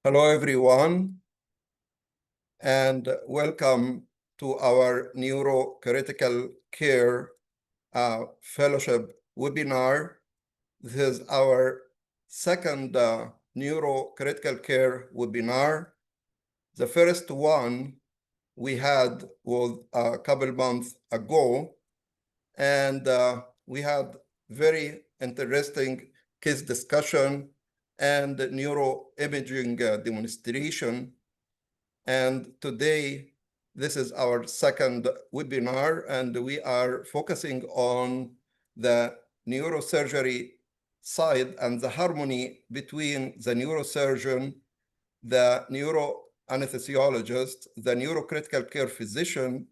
Hello, everyone, and welcome to our Neuro-critical care fellowship webinar. This is our second Neuro-critical care webinar. The first one we had was a couple months ago, and we had very interesting case discussion and neuroimaging demonstration. And today, this is our second webinar, and we are focusing on the neurosurgery side and the harmony between the neurosurgeon, the neuroanesthesiologist, the neurocritical care physician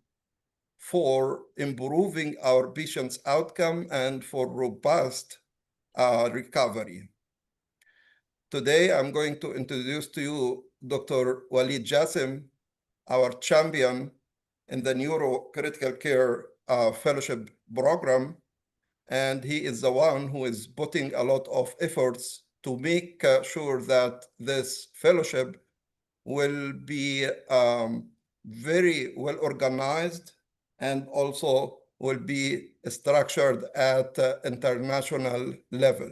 for improving our patient's outcome and for robust recovery. Today, I'm going to introduce to you Dr. Walid Jassim, our champion in the Neuro-critical care fellowship program. And he is the one who is putting a lot of efforts to make sure that this fellowship will be very well organized and also will be structured at international level.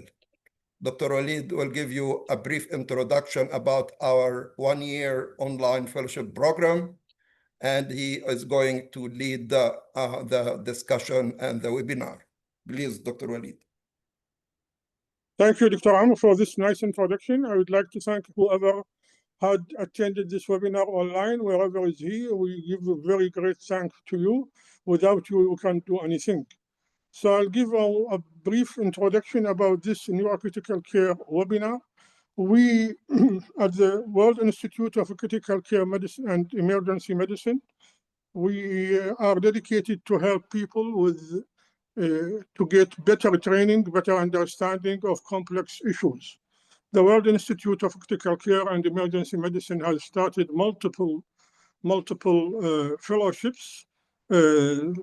Dr. Walid will give you a brief introduction about our one-year online fellowship program, and he is going to lead the discussion and the webinar. Please, Dr. Walid. Thank you, Dr. Amr, for this nice introduction. I would like to thank whoever had attended this webinar online, wherever is he. We give a very great thanks to you. Without you, we can't do anything. So I'll give a brief introduction about this neurocritical care webinar. We, at the World Institute of Critical Care Medicine and Emergency Medicine, we are dedicated to help people with to get better training, better understanding of complex issues. The World Institute of Critical Care and Emergency Medicine has started multiple fellowships.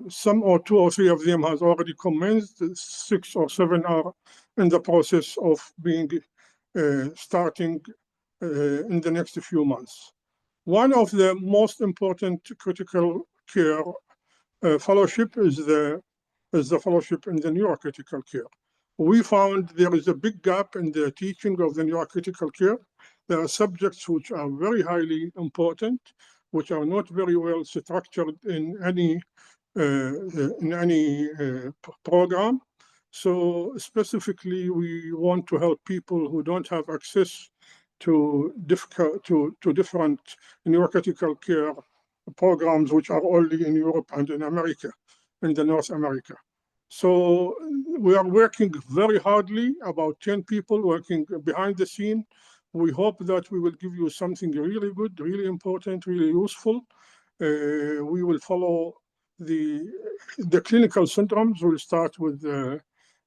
Some or two or three of them has already commenced. 6 or 7 are in the process of being starting in the next few months. One of the most important critical care fellowship is the fellowship in the neurocritical care. We found there is a big gap in the teaching of the neurocritical care. There are subjects which are very highly important, which are not very well structured in any program. So specifically, we want to help people who don't have access to different neurocritical care programs, which are only in Europe and in America, in the North America. So we are working very hardly, about 10 people working behind the scene. We hope that we will give you something really good, really important, really useful. We will follow the clinical syndromes. We'll start with a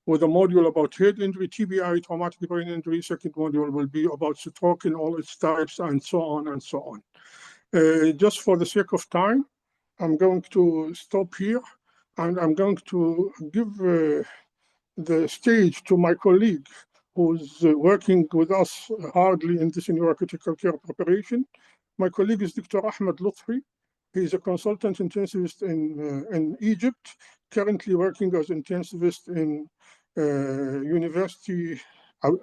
module about head injury, TBI, traumatic brain injury. Second module will be about stroke in all its types, and so on and so on. Just for the sake of time, I'm going to stop here, and I'm going to give the stage to my colleague who's working with us hardly in this neurocritical care preparation. My colleague is Dr. Ahmed Lutfi. He's a consultant intensivist in Egypt, currently working as intensivist in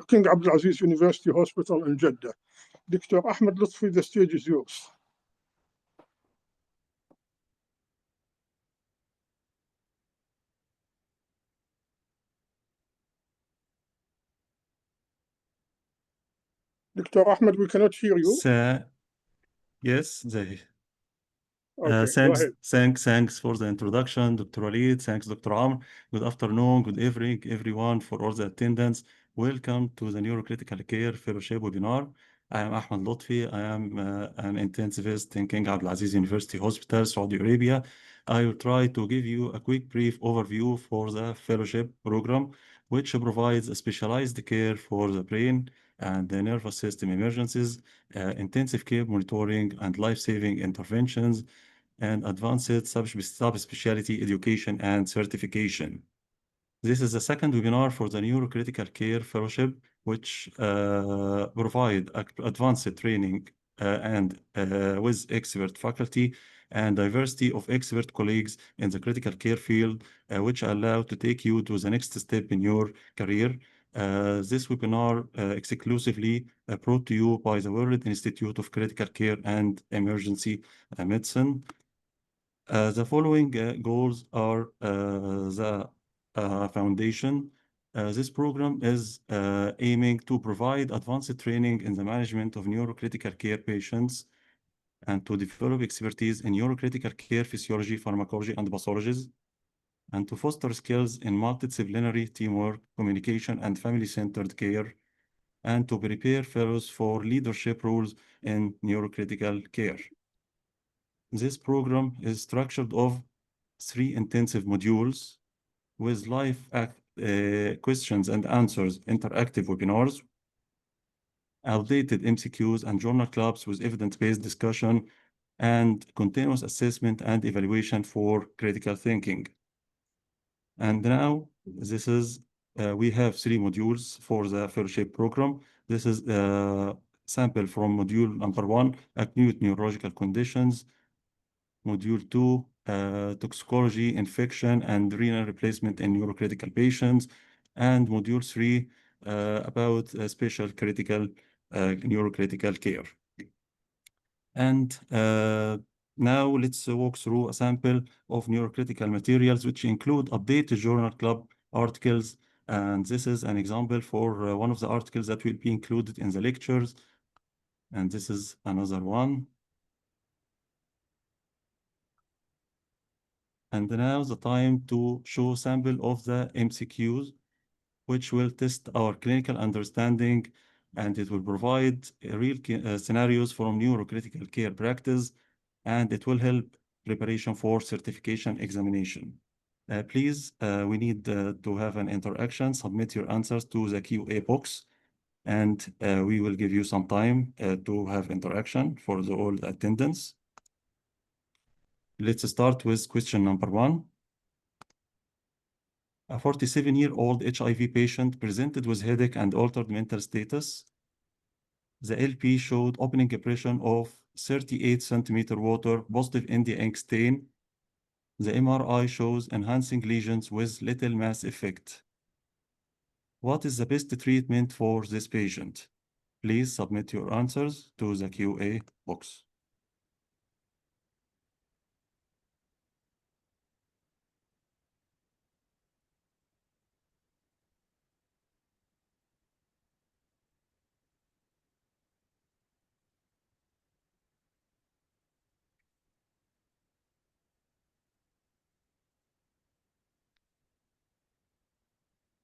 King Abdulaziz University Hospital in Jeddah. Dr. Ahmed Lutfi, the stage is yours. Dr. Ahmed, we cannot hear you. Yes, they. Okay, Thanks for the introduction, Dr. Walid. Thanks, Dr. Amr. Good afternoon, good evening, everyone, for all the attendance. Welcome to the Neurocritical Care Fellowship webinar. I am Ahmed Lutfi. I am an intensivist in King Abdulaziz University Hospital, Saudi Arabia. I will try to give you a quick brief overview for the fellowship program, which provides a specialized care for the brain and the nervous system emergencies, intensive care monitoring and life-saving interventions, and advanced subspecialty education and certification. This is the second webinar for the Neurocritical Care Fellowship, which provide advanced training and with expert faculty and diversity of expert colleagues in the critical care field, which allow to take you to the next step in your career. This webinar exclusively brought to you by the World Institute of Critical Care and Emergency Medicine. The following goals are the foundation. This program is aiming to provide advanced training in the management of neurocritical care patients and to develop expertise in neurocritical care physiology, pharmacology, and pathologies, and to foster skills in multidisciplinary teamwork, communication, and family-centered care, and to prepare fellows for leadership roles in neurocritical care. This program is structured of 3 intensive modules with live questions and answers, interactive webinars, outdated MCQs and journal clubs with evidence-based discussion, and continuous assessment and evaluation for critical thinking. And now, this is, we have 3 modules for the fellowship program. This is a sample from module number 1, acute neurological conditions. Module 2, toxicology, infection, and renal replacement in neurocritical patients. And module 3, about special critical neurocritical care. And now let's walk through a sample of neurocritical materials, which include updated journal club articles. And this is an example for one of the articles that will be included in the lectures. And this is another one. And now the time to show sample of the MCQs, which will test our clinical understanding, and it will provide real scenarios from neurocritical care practice, and it will help preparation for certification examination. Please, we need to have an interaction. Submit your answers to the QA box, and we will give you some time to have interaction for all the attendants. Let's start with question number 1. A 47-year-old HIV patient presented with headache and altered mental status. The LP showed opening impression of 38 centimeter water positive in the ink stain. The MRI shows enhancing lesions with little mass effect. What is the best treatment for this patient? Please submit your answers to the QA box.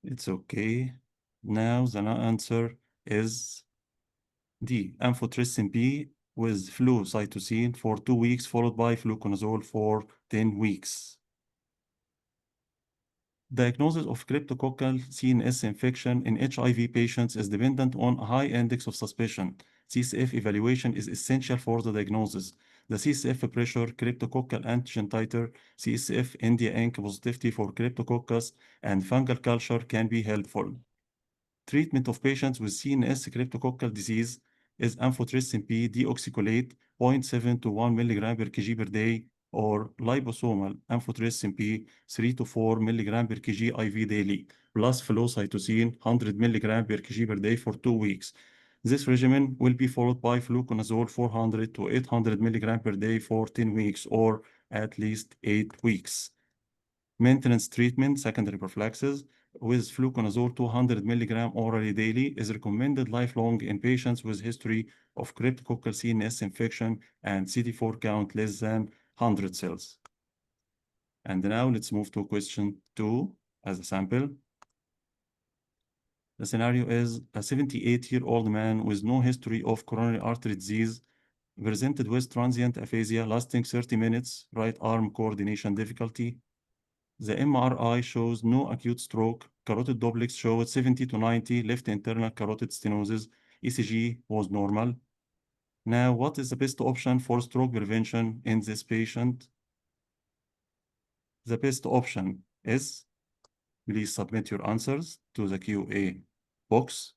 It's okay. Now the answer is D, amphotericin B with flucytosine for 2 weeks, followed by fluconazole for 10 weeks. Diagnosis of cryptococcal CNS infection in HIV patients is dependent on a high index of suspicion. CSF evaluation is essential for the diagnosis. The CSF pressure, cryptococcal antigen titer, CSF India ink positivity for cryptococcus, and fungal culture can be helpful. Treatment of patients with CNS cryptococcal disease is amphotericin B deoxycholate 0.7 to 1 milligram per kg per day, or liposomal amphotericin B 3 to 4 milligram per kg IV daily, plus flucytosine 100 milligram per kg per day for 2 weeks. This regimen will be followed by fluconazole 400 to 800 milligram per day for 10 weeks, or at least 8 weeks. Maintenance treatment, secondary prophylaxis, with fluconazole 200 milligram orally daily is recommended lifelong in patients with history of cryptococcal CNS infection and CD4 count less than 100 cells. And now let's move to question 2 as a sample. The scenario is a 78-year-old man with no history of coronary artery disease presented with transient aphasia lasting 30 minutes, right arm coordination difficulty. The MRI shows no acute stroke. Carotid Dopplex showed 70 to 90 left internal carotid stenosis. ECG was normal. Now, what is the best option for stroke prevention in this patient? The best option is Please submit your answers to the QA box.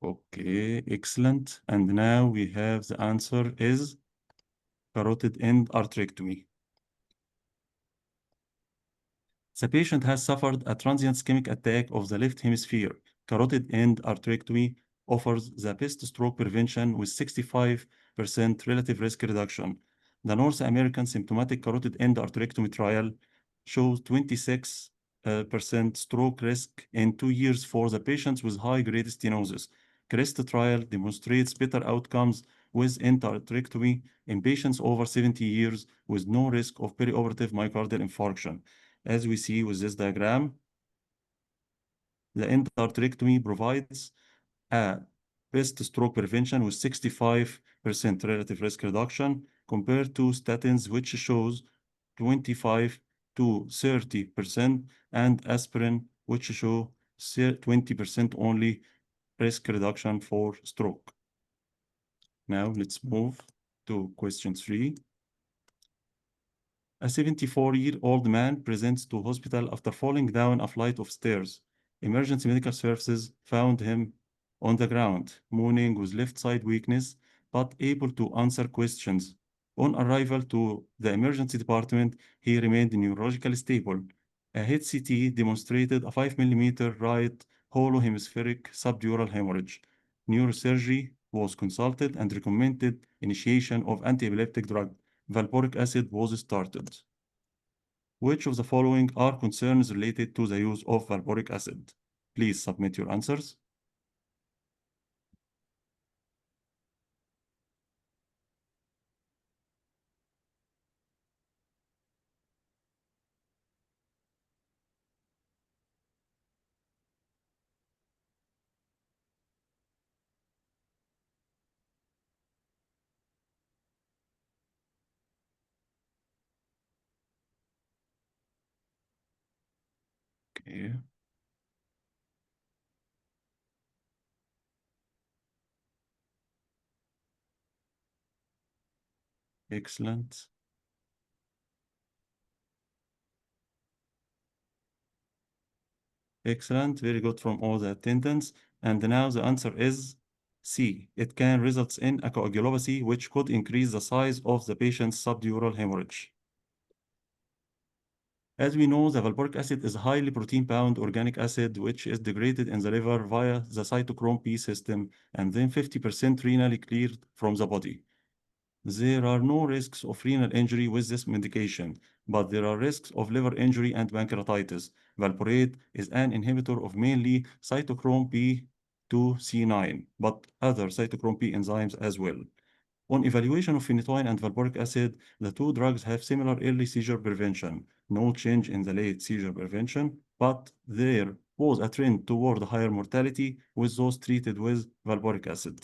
Okay, excellent. And now we have the answer is carotid end arterectomy. The patient has suffered a transient ischemic attack of the left hemisphere. Carotid end arterectomy offers the best stroke prevention with 65% relative risk reduction. The North American symptomatic carotid end arterectomy trial shows 26% stroke risk in 2 years for the patients with high-grade stenosis. CREST trial demonstrates better outcomes with end arterectomy in patients over 70 years with no risk of perioperative myocardial infarction. As we see with this diagram, the end arterectomy provides a best stroke prevention with 65% relative risk reduction compared to statins, which shows 25 to 30%, and aspirin, which show 20% only risk reduction for stroke. Now let's move to question 3. A 74-year-old man presents to hospital after falling down a flight of stairs. Emergency medical services found him on the ground, moaning with left side weakness, but able to answer questions. On arrival to the emergency department, he remained neurologically stable. A head CT demonstrated a 5 mm right hollow hemispheric subdural hemorrhage. Neurosurgery was consulted and recommended initiation of antiepileptic drug. Valporic acid was started. Which of the following are concerns related to the use of valporic acid? Please submit your answers. Okay. Excellent. Excellent. Very good from all the attendants. And now the answer is C. It can result in a coagulopathy, which could increase the size of the patient's subdural hemorrhage. As we know, the valporic acid is a highly protein-bound organic acid, which is degraded in the liver via the cytochrome P system, and then 50% renally cleared from the body. There are no risks of renal injury with this medication, but there are risks of liver injury and pancreatitis. Valporate is an inhibitor of mainly cytochrome P2C9, but other cytochrome P enzymes as well. On evaluation of phenytoin and valporic acid, the two drugs have similar early seizure prevention, no change in the late seizure prevention, but there was a trend toward higher mortality with those treated with valporic acid.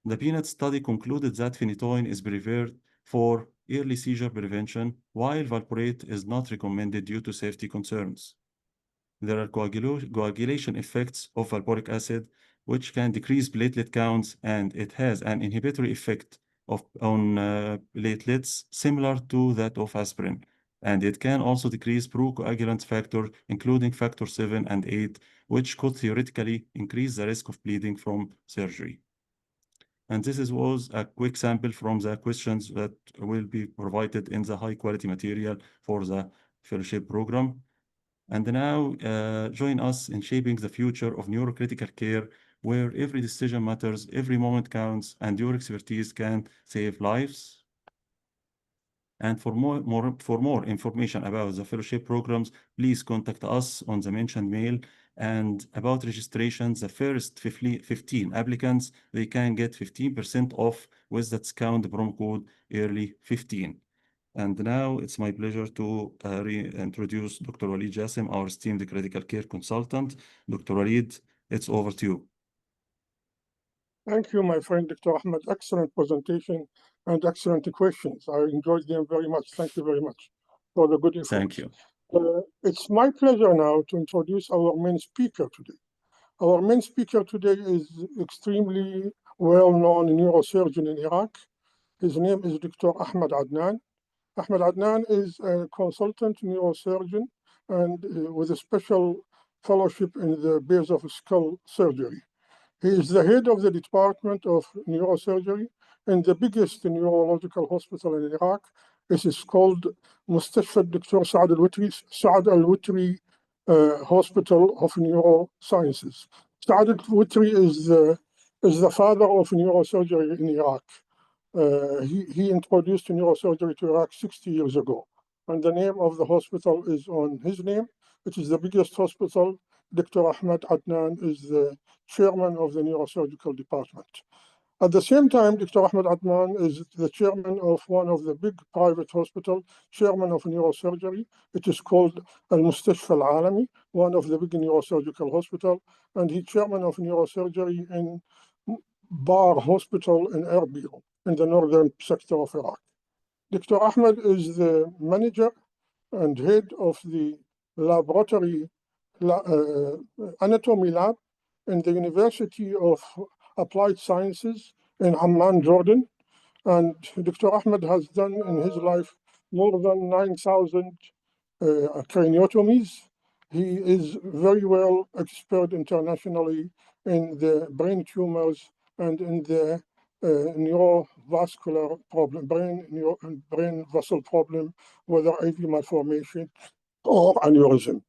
The PNET study concluded that phenytoin is preferred for early seizure prevention, while valporate is not recommended due to safety concerns. There are coagulation effects of valporic acid, which can decrease platelet counts, and it has an inhibitory effect on platelets similar to that of aspirin. And it can also decrease procoagulant factor, including factor 7 and 8, which could theoretically increase the risk of bleeding from surgery. And this was a quick sample from the questions that will be provided in the high quality material for the fellowship program. And now join us in shaping the future of neurocritical care, where every decision matters, every moment counts, and your expertise can save lives. And for more information about the fellowship programs, please contact us on the mentioned mail. And about registration, the first 15 applicants, they can get 15% off with that discount promo code early15. And now it's my pleasure to reintroduce Dr. Walid Jassim, our esteemed critical care consultant. Dr. Walid, it's over to you. Thank you, my friend, Dr. Ahmed. Excellent presentation. and excellent questions. I enjoyed them very much. Thank you very much for the good effort. Thank you. It's my pleasure now to introduce our main speaker today. Our main speaker today is extremely well-known neurosurgeon in Iraq. His name is Dr. Ahmed Adnan. Ahmed Adnan is a consultant neurosurgeon and with a special fellowship in the base of skull surgery. He is the head of the Department of Neurosurgery in the biggest neurological hospital in Iraq. This is called Mustashfa Dr. Saad al-Witri Hospital of Neurosciences. Saad al-Witri is the father of neurosurgery in Iraq. He introduced neurosurgery to Iraq 60 years ago. And the name of the hospital is on his name. It is the biggest hospital. Dr. Ahmed Adnan is the chairman of the neurosurgical department. At the same time, Dr. Ahmed Adnan is the chairman of one of the big private hospitals, chairman of neurosurgery. It is called Al-Mustashfa Al-Alami, one of the big neurosurgical hospitals, and he's chairman of neurosurgery in Bar Hospital in Erbil, in the northern sector of Iraq. Dr. Ahmed is the manager and head of the laboratory anatomy lab in the University of Applied Sciences in Amman, Jordan. And Dr. Ahmed has done in his life more than 9,000 craniotomies. He is very well expert internationally in the brain tumors and in the neurovascular problem, brain vessel problem, whether AV malformation or aneurysm.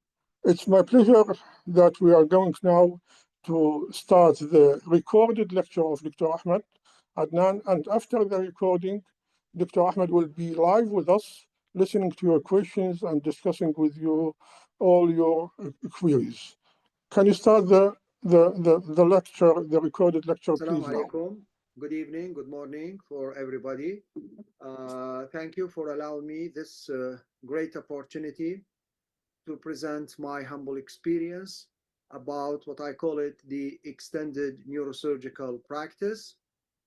It's my pleasure that we are going now to start the recorded lecture of Dr. Ahmed Adnan, and after the recording, Dr. Ahmed will be live with us, listening to your questions and discussing with you all your queries. Can you start the lecture, the recorded lecture, please now? Good evening, good morning for everybody. Thank you for allowing me this great opportunity to present my humble experience about what I call it the extended neurosurgical practice,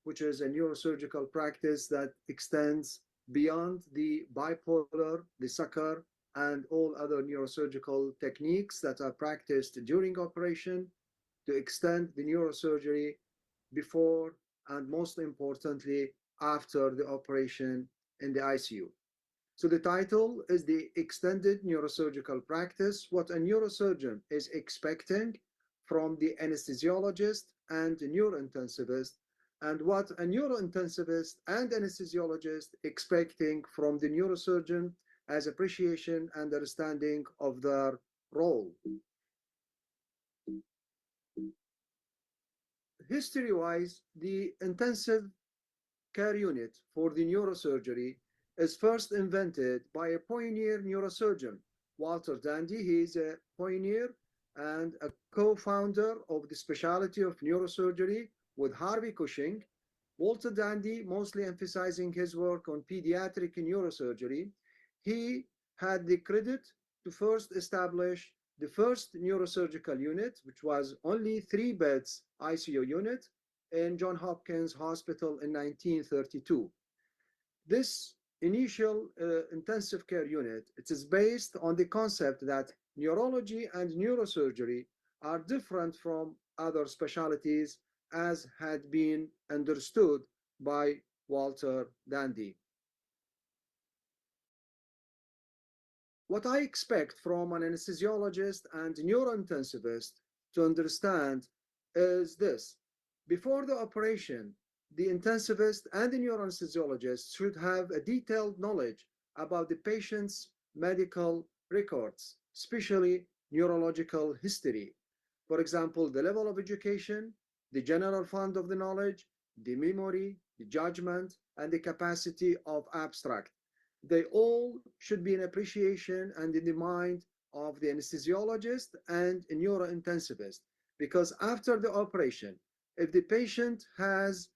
which is a neurosurgical practice that extends beyond the bipolar, the sucker, and all other neurosurgical techniques that are practiced during operation to extend the neurosurgery before and most importantly after the operation in the ICU. So the title is the extended neurosurgical practice, what a neurosurgeon is expecting from the anesthesiologist and the neurointensivist, and what a neurointensivist and anesthesiologist expecting from the neurosurgeon as appreciation and understanding of their role. History-wise, the intensive care unit for the neurosurgery is first invented by a pioneer neurosurgeon, Walter Dandy. He is a pioneer and a co-founder of the specialty of neurosurgery with Harvey Cushing. Walter Dandy, mostly emphasizing his work on pediatric neurosurgery, he had the credit to first establish the first neurosurgical unit, which was only 3 beds ICU unit in Johns Hopkins Hospital in 1932. This initial intensive care unit, it is based on the concept that neurology and neurosurgery are different from other specialties as had been understood by Walter Dandy. What I expect from an anesthesiologist and neurointensivist to understand is this. Before the operation, the intensivist and the neuroanesthesiologist should have a detailed knowledge about the patient's medical records, especially neurological history. For example, the level of education, the general fund of the knowledge, the memory, the judgment, and the capacity of abstract. They all should be in appreciation and in the mind of the anesthesiologist and a neurointensivist, because after the operation, if the patient has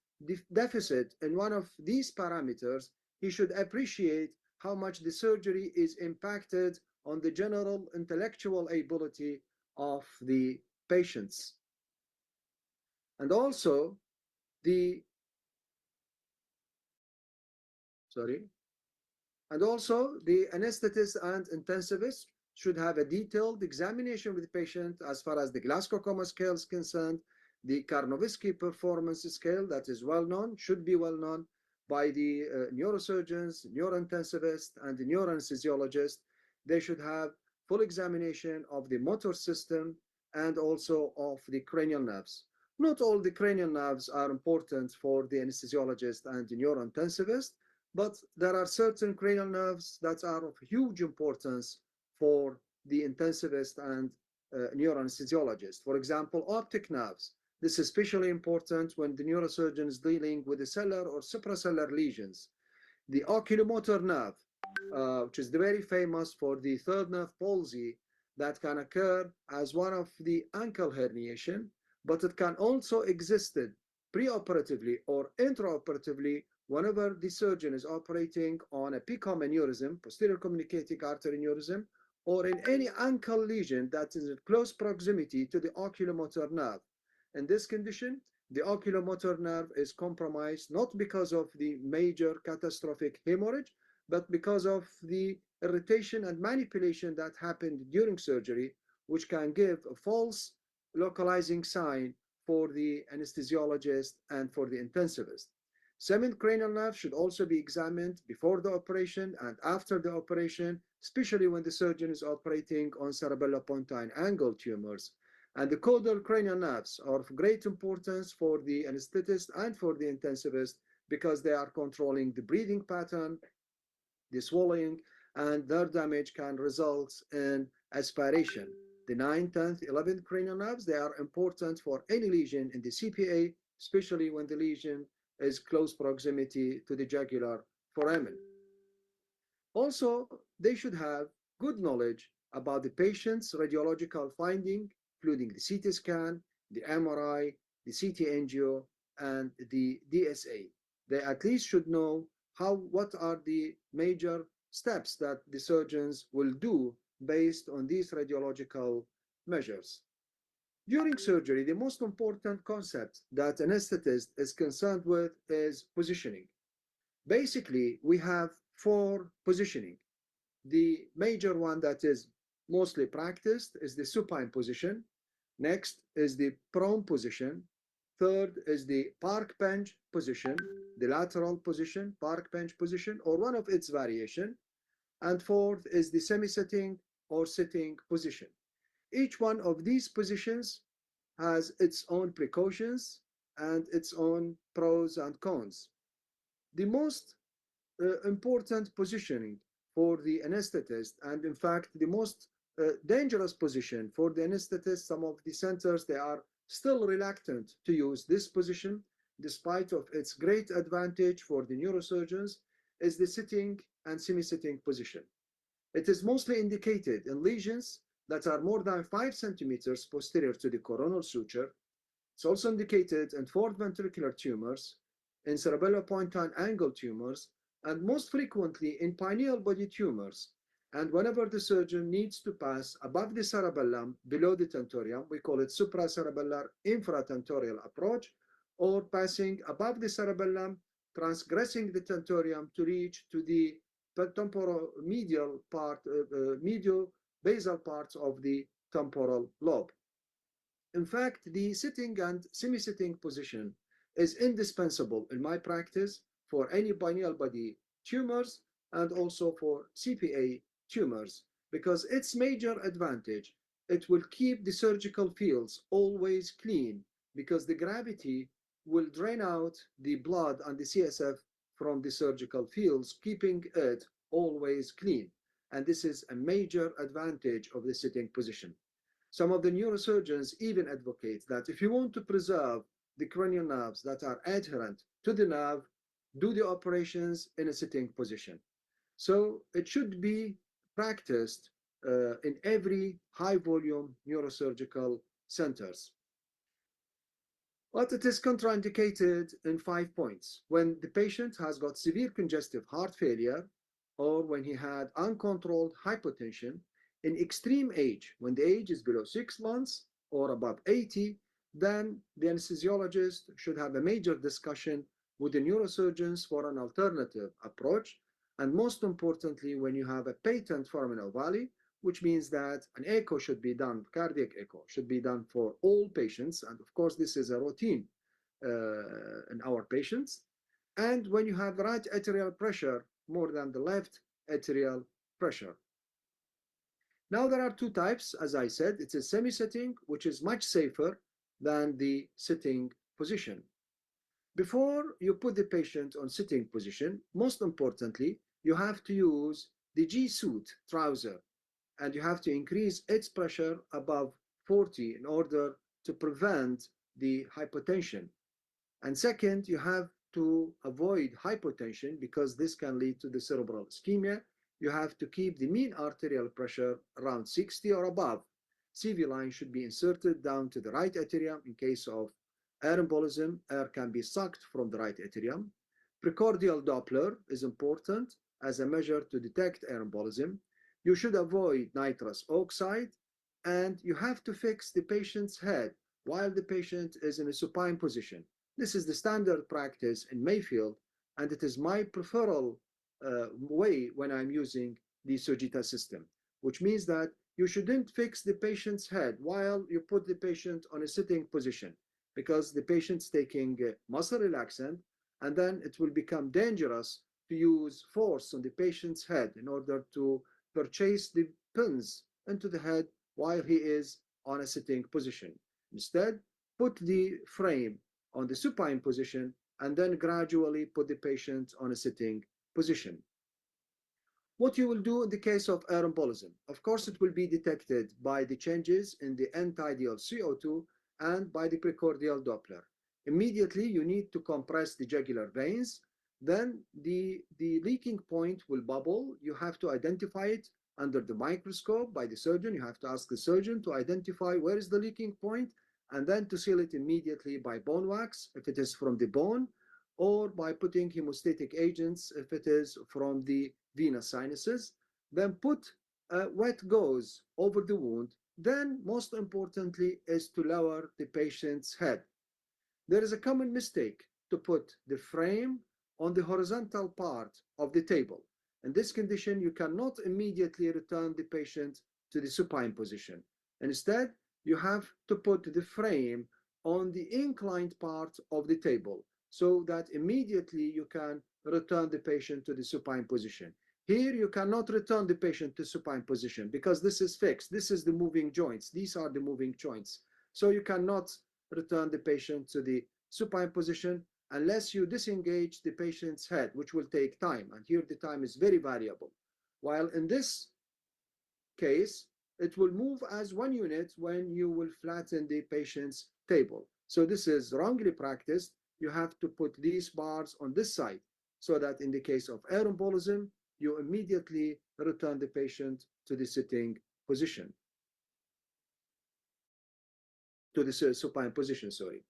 deficit in one of these parameters, he should appreciate how much the surgery is impacted on the general intellectual ability of the patients. And also, the sorry. And also, the anesthetist and intensivist should have a detailed examination with the patient as far as the Glasgow Coma Scale is concerned. The Karnowski Performance Scale, that is well known, should be well known by the neurosurgeons, neurointensivists, and the neuroanesthesiologists. They should have full examination of the motor system and also of the cranial nerves. Not all the cranial nerves are important for the anesthesiologist and the neurointensivist, but there are certain cranial nerves that are of huge importance for the intensivist and neuroanesthesiologist. For example, optic nerves. This is especially important when the neurosurgeon is dealing with the cellular or supracellular lesions. The oculomotor nerve, which is very famous for the third nerve palsy that can occur as one of the ankle herniation, but it can also exist preoperatively or intraoperatively whenever the surgeon is operating on a PCOM aneurysm, posterior communicating artery aneurysm, or in any ankle lesion that is in close proximity to the oculomotor nerve. In this condition, the oculomotor nerve is compromised not because of the major catastrophic hemorrhage, but because of the irritation and manipulation that happened during surgery, which can give a false localizing sign for the anesthesiologist and for the intensivist. Semicranial nerve should also be examined before the operation and after the operation, especially when the surgeon is operating on cerebellopontine angle tumors. And the caudal cranial nerves are of great importance for the anesthetist and for the intensivist because they are controlling the breathing pattern, the swallowing, and their damage can result in aspiration. The 9th, 10th, 11th cranial nerves, they are important for any lesion in the CPA, especially when the lesion is close proximity to the jugular foramen. Also, they should have good knowledge about the patient's radiological finding, including the CT scan, the MRI, the CT angio, and the DSA. They at least should know what are the major steps that the surgeons will do based on these radiological measures. During surgery, the most important concept that an anesthetist is concerned with is positioning. Basically, we have 4 positioning. The major one that is mostly practiced is the supine position. Next is the prone position. Third is the park bench position, the lateral position, park bench position, or one of its variation. And fourth is the semi-sitting or sitting position. Each one of these positions has its own precautions and its own pros and cons. The most important positioning for the anesthetist, and in fact the most dangerous position for the anesthetist, some of the centers, they are still reluctant to use this position despite of its great advantage for the neurosurgeons, is the sitting and semi-sitting position. It is mostly indicated in lesions that are more than 5 centimeters posterior to the coronal suture. It's also indicated in fourth ventricular tumors, in cerebellopontine angle tumors, and most frequently in pineal body tumors. And whenever the surgeon needs to pass above the cerebellum, below the tentorium, we call it supracerebellar infratentorial approach, or passing above the cerebellum, transgressing the tentorium to reach to the temporomedial part, medial basal parts of the temporal lobe. In fact, the sitting and semi-sitting position is indispensable in my practice for any pineal body tumors and also for CPA tumors, because its major advantage, it will keep the surgical fields always clean, because the gravity will drain out the blood and the CSF from the surgical fields, keeping it always clean. And this is a major advantage of the sitting position. Some of the neurosurgeons even advocate that if you want to preserve the cranial nerves that are adherent to the nerve, do the operations in a sitting position. So it should be practiced in every high volume neurosurgical centers. But it is contraindicated in 5 points. When the patient has got severe congestive heart failure, or when he had uncontrolled hypotension, in extreme age, when the age is below 6 months or above 80, then the anesthesiologist should have a major discussion with the neurosurgeons for an alternative approach. And most importantly, when you have a patent foramen ovale, which means that an echo should be done, cardiac echo should be done for all patients. And of course, this is a routine in our patients. And when you have the right atrial pressure more than the left atrial pressure. Now there are two types, as I said. It's a semi-sitting, which is much safer than the sitting position. Before you put the patient on sitting position, most importantly, you have to use the G-suit trouser, and you have to increase its pressure above 40 in order to prevent the hypotension. And second, you have to avoid hypotension because this can lead to the cerebral ischemia. You have to keep the mean arterial pressure around 60 or above. CV line should be inserted down to the right atrium. In case of air embolism, air can be sucked from the right atrium. Precordial Doppler is important as a measure to detect air embolism. You should avoid nitrous oxide, and you have to fix the patient's head while the patient is in a supine position. This is the standard practice in Mayfield, and it is my preferable way when I'm using the Sogita system, which means that you shouldn't fix the patient's head while you put the patient on a sitting position, because the patient's taking muscle relaxant, and then it will become dangerous to use force on the patient's head in order to purchase the pins into the head while he is on a sitting position. Instead, put the frame on the supine position and then gradually put the patient on a sitting position. What you will do in the case of air embolism, of course, it will be detected by the changes in the end-tidal CO2 and by the precordial Doppler. Immediately, you need to compress the jugular veins. Then the leaking point will bubble. You have to identify it under the microscope by the surgeon. You have to ask the surgeon to identify where is the leaking point, and then to seal it immediately by bone wax if it is from the bone, or by putting hemostatic agents if it is from the venous sinuses. Then put wet gauze over the wound. Then, most importantly, is to lower the patient's head. There is a common mistake to put the frame on the horizontal part of the table. In this condition, you cannot immediately return the patient to the supine position. Instead, you have to put the frame on the inclined part of the table so that immediately you can return the patient to the supine position. Here, you cannot return the patient to supine position because this is fixed. This is the moving joints. These are the moving joints. So you cannot return the patient to the supine position unless you disengage the patient's head, which will take time. And here the time is very variable. While in this case, it will move as one unit when you will flatten the patient's table. So this is wrongly practiced. You have to put these bars on this side so that in the case of air embolism, you immediately return the patient to the sitting position, to the supine position, sorry.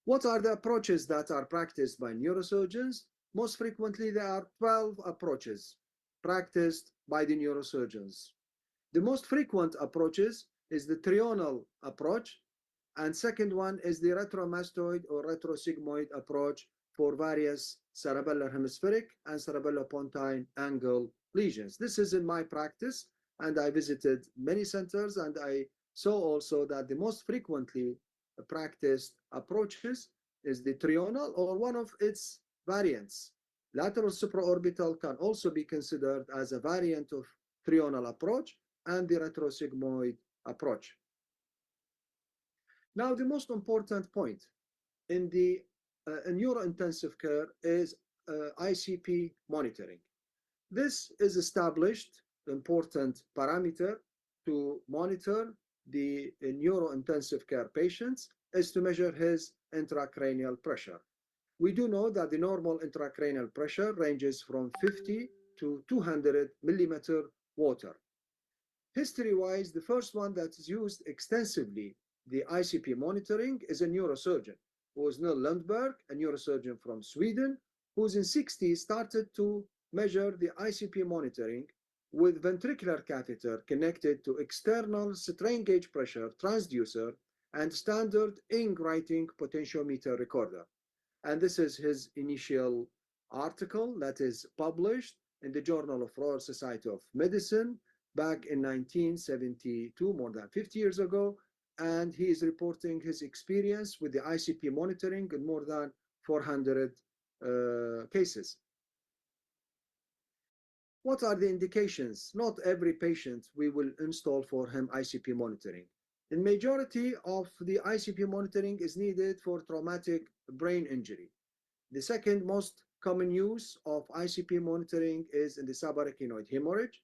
What are the approaches that are practiced by neurosurgeons? Most frequently, there are 12 approaches practiced by the neurosurgeons. The most frequent approaches is the trional approach, and second one is the retromastoid or retrosigmoid approach for various cerebellar hemispheric and cerebellopontine angle lesions. This is in my practice, and I visited many centers, and I saw also that the most frequently practiced approaches is the trional or one of its variants. Lateral supraorbital can also be considered as a variant of trional approach, and the retrosigmoid approach. Now, the most important point in the neurointensive care is ICP monitoring. This is established important parameter to monitor the neurointensive care patients is to measure his intracranial pressure. We do know that the normal intracranial pressure ranges from 50 to 200 millimeter water. History-wise, the first one that is used extensively, the ICP monitoring, is a neurosurgeon, who is Neil Lundberg, a neurosurgeon from Sweden, who's in 60s started to measure the ICP monitoring with ventricular catheter connected to external strain gauge pressure transducer and standard ink writing potentiometer recorder. And this is his initial article that is published in the Journal of Royal Society of Medicine back in 1972, more than 50 years ago. And he is reporting his experience with the ICP monitoring in more than 400 cases. What are the indications? Not every patient we will install for him ICP monitoring. The majority of the ICP monitoring is needed for traumatic brain injury. The second most common use of ICP monitoring is in the subarachnoid hemorrhage.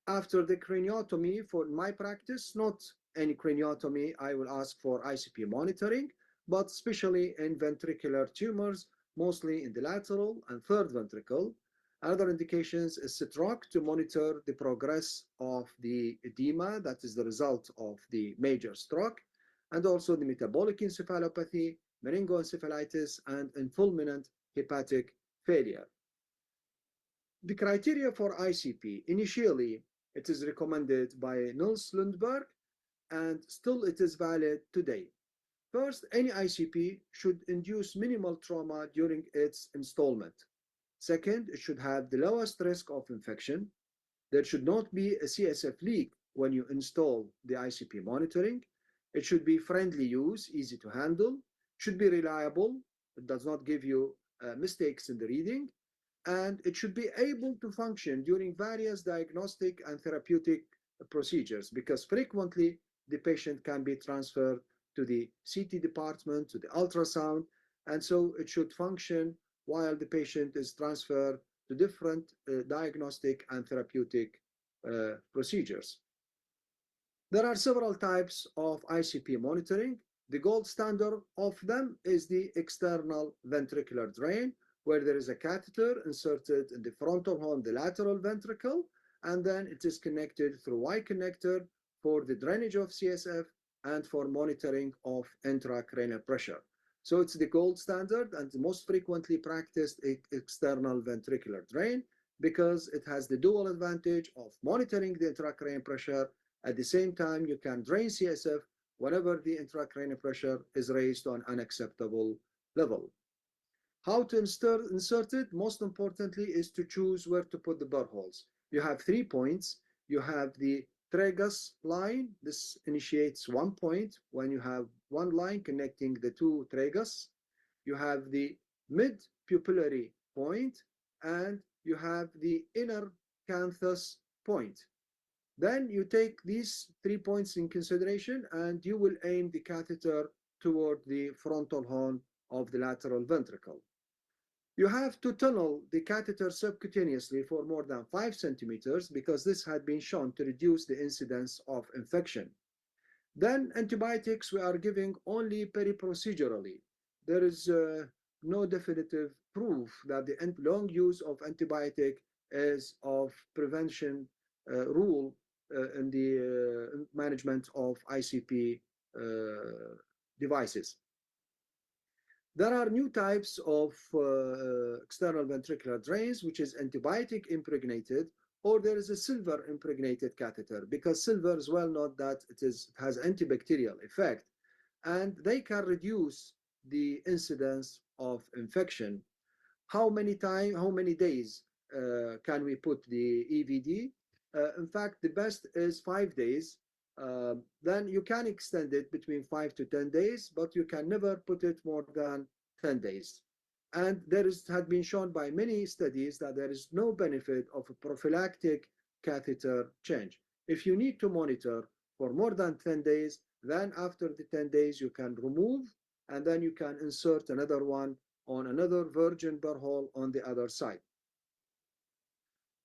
After the craniotomy, for my practice, not any craniotomy, I will ask for ICP monitoring, but especially in ventricular tumors, mostly in the lateral and third ventricle. Other indications is stroke to monitor the progress of the edema, that is the result of the major stroke, and also the metabolic encephalopathy, meningoencephalitis, and fulminant hepatic failure. The criteria for ICP, initially, it is recommended by Niels Lundberg, and still it is valid today. First, any ICP should induce minimal trauma during its installment. Second, it should have the lowest risk of infection. There should not be a CSF leak when you install the ICP monitoring. It should be friendly use, easy to handle, should be reliable, it does not give you mistakes in the reading, and it should be able to function during various diagnostic and therapeutic procedures, because frequently the patient can be transferred to the CT department, to the ultrasound, and so it should function while the patient is transferred to different diagnostic and therapeutic procedures. There are several types of ICP monitoring. The gold standard of them is the external ventricular drain, where there is a catheter inserted in the frontal horn, the lateral ventricle, and then it is connected through Y connector for the drainage of CSF and for monitoring of intracranial pressure. So it's the gold standard and the most frequently practiced external ventricular drain, because it has the dual advantage of monitoring the intracranial pressure. At the same time, you can drain CSF whenever the intracranial pressure is raised to an unacceptable level. How to insert it, most importantly, is to choose where to put the burr holes. You have 3 points. You have the tragus line. This initiates 1 point when you have one line connecting the two tragus. You have the mid-pupillary point, and you have the inner canthus point. Then you take these 3 points in consideration, and you will aim the catheter toward the frontal horn of the lateral ventricle. You have to tunnel the catheter subcutaneously for more than 5 centimeters, because this had been shown to reduce the incidence of infection. Then antibiotics we are giving only periprocedurally. There is no definitive proof that the long use of antibiotic is of prevention rule in the management of ICP devices. There are new types of external ventricular drains, which is antibiotic impregnated, or there is a silver impregnated catheter, because silver is well known that it has antibacterial effect, and they can reduce the incidence of infection. How many days can we put the EVD? In fact, the best is 5 days. Then you can extend it between 5 to 10 days, but you can never put it more than 10 days. And had been shown by many studies that there is no benefit of a prophylactic catheter change. If you need to monitor for more than 10 days, then after the 10 days you can remove, and then you can insert another one on another virgin burr hole on the other side.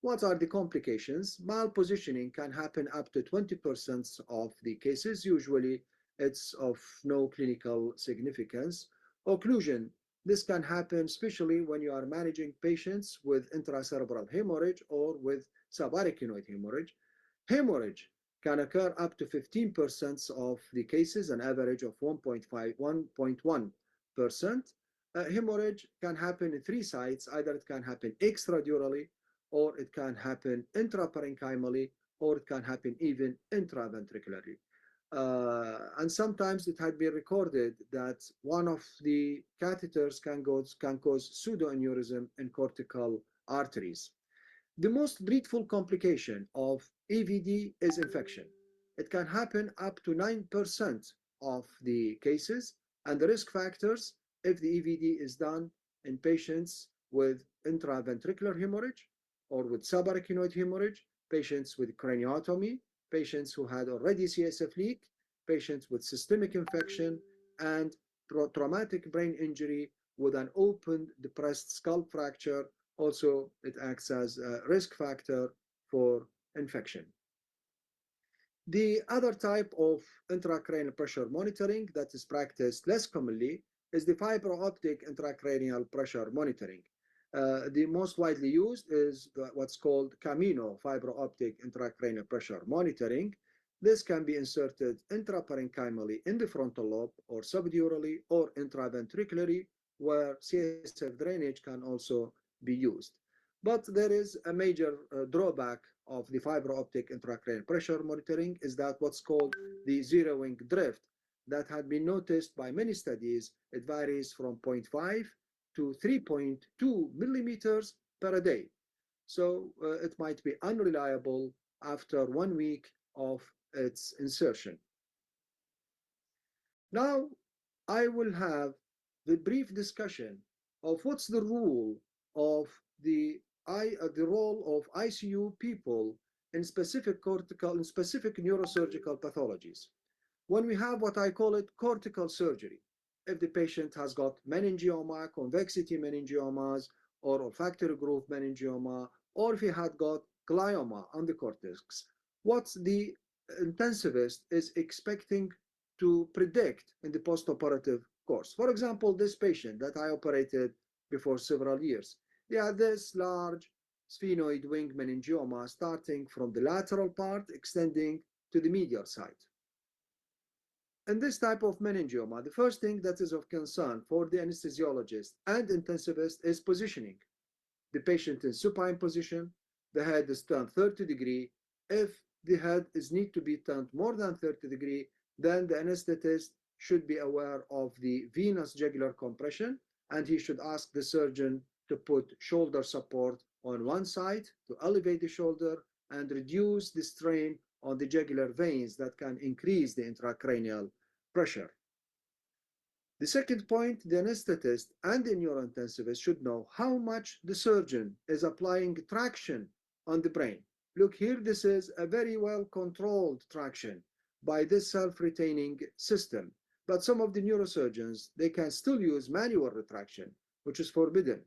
What are the complications? Malpositioning can happen up to 20% of the cases. Usually it's of no clinical significance. Occlusion, this can happen especially when you are managing patients with intracerebral hemorrhage or with subarachnoid hemorrhage. Hemorrhage can occur up to 15% of the cases, an average of 1.1%. Hemorrhage can happen in 3 sites. Either it can happen extradurally, or it can happen intraparenchymally, or it can happen even intraventricularly. And sometimes it had been recorded that one of the catheters can cause pseudoaneurysm in cortical arteries. The most dreadful complication of EVD is infection. It can happen up to 9% of the cases, and the risk factors if the EVD is done in patients with intraventricular hemorrhage or with subarachnoid hemorrhage, patients with craniotomy, patients who had already CSF leak, patients with systemic infection, and traumatic brain injury with an open depressed skull fracture. Also, it acts as a risk factor for infection. The other type of intracranial pressure monitoring that is practiced less commonly is the fiber optic intracranial pressure monitoring. The most widely used is what's called Camino fiber optic intracranial pressure monitoring. This can be inserted intraparenchymally in the frontal lobe or subdurally or intraventricularly, where CSF drainage can also be used. But there is a major drawback of the fiber optic intracranial pressure monitoring is that what's called the zeroing drift that had been noticed by many studies. It varies from 0.5 to 3.2 millimeters per day. So it might be unreliable after 1 week of its insertion. Now I will have the brief discussion of what's the role of the role of ICU people in specific neurosurgical pathologies. When we have what I call it cortical surgery, if the patient has got meningioma, convexity meningiomas, or olfactory groove meningioma, or if he had got glioma on the cortex, what the intensivist is expecting to predict in the postoperative course. For example, this patient that I operated before several years, they had this large sphenoid wing meningioma starting from the lateral part extending to the medial side. In this type of meningioma, the first thing that is of concern for the anesthesiologist and intensivist is positioning. The patient in supine position, the head is turned 30 degrees. If the head need to be turned more than 30 degrees, then the anesthetist should be aware of the venous jugular compression, and he should ask the surgeon to put shoulder support on one side to elevate the shoulder and reduce the strain on the jugular veins that can increase the intracranial pressure. The second point, the anesthetist and the neurointensivist should know how much the surgeon is applying traction on the brain. Look here, this is a very well controlled traction by this self-retaining system. But some of the neurosurgeons, they can still use manual retraction, which is forbidden.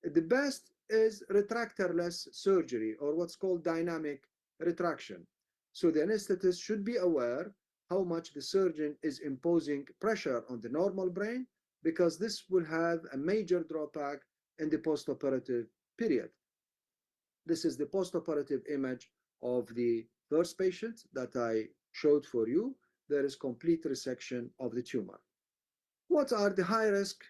The best is retractorless surgery, or what's called dynamic retraction. So the anesthetist should be aware how much the surgeon is imposing pressure on the normal brain, because this will have a major drawback in the postoperative period. This is the postoperative image of the first patient that I showed for you. There is complete resection of the tumor. What are the high risk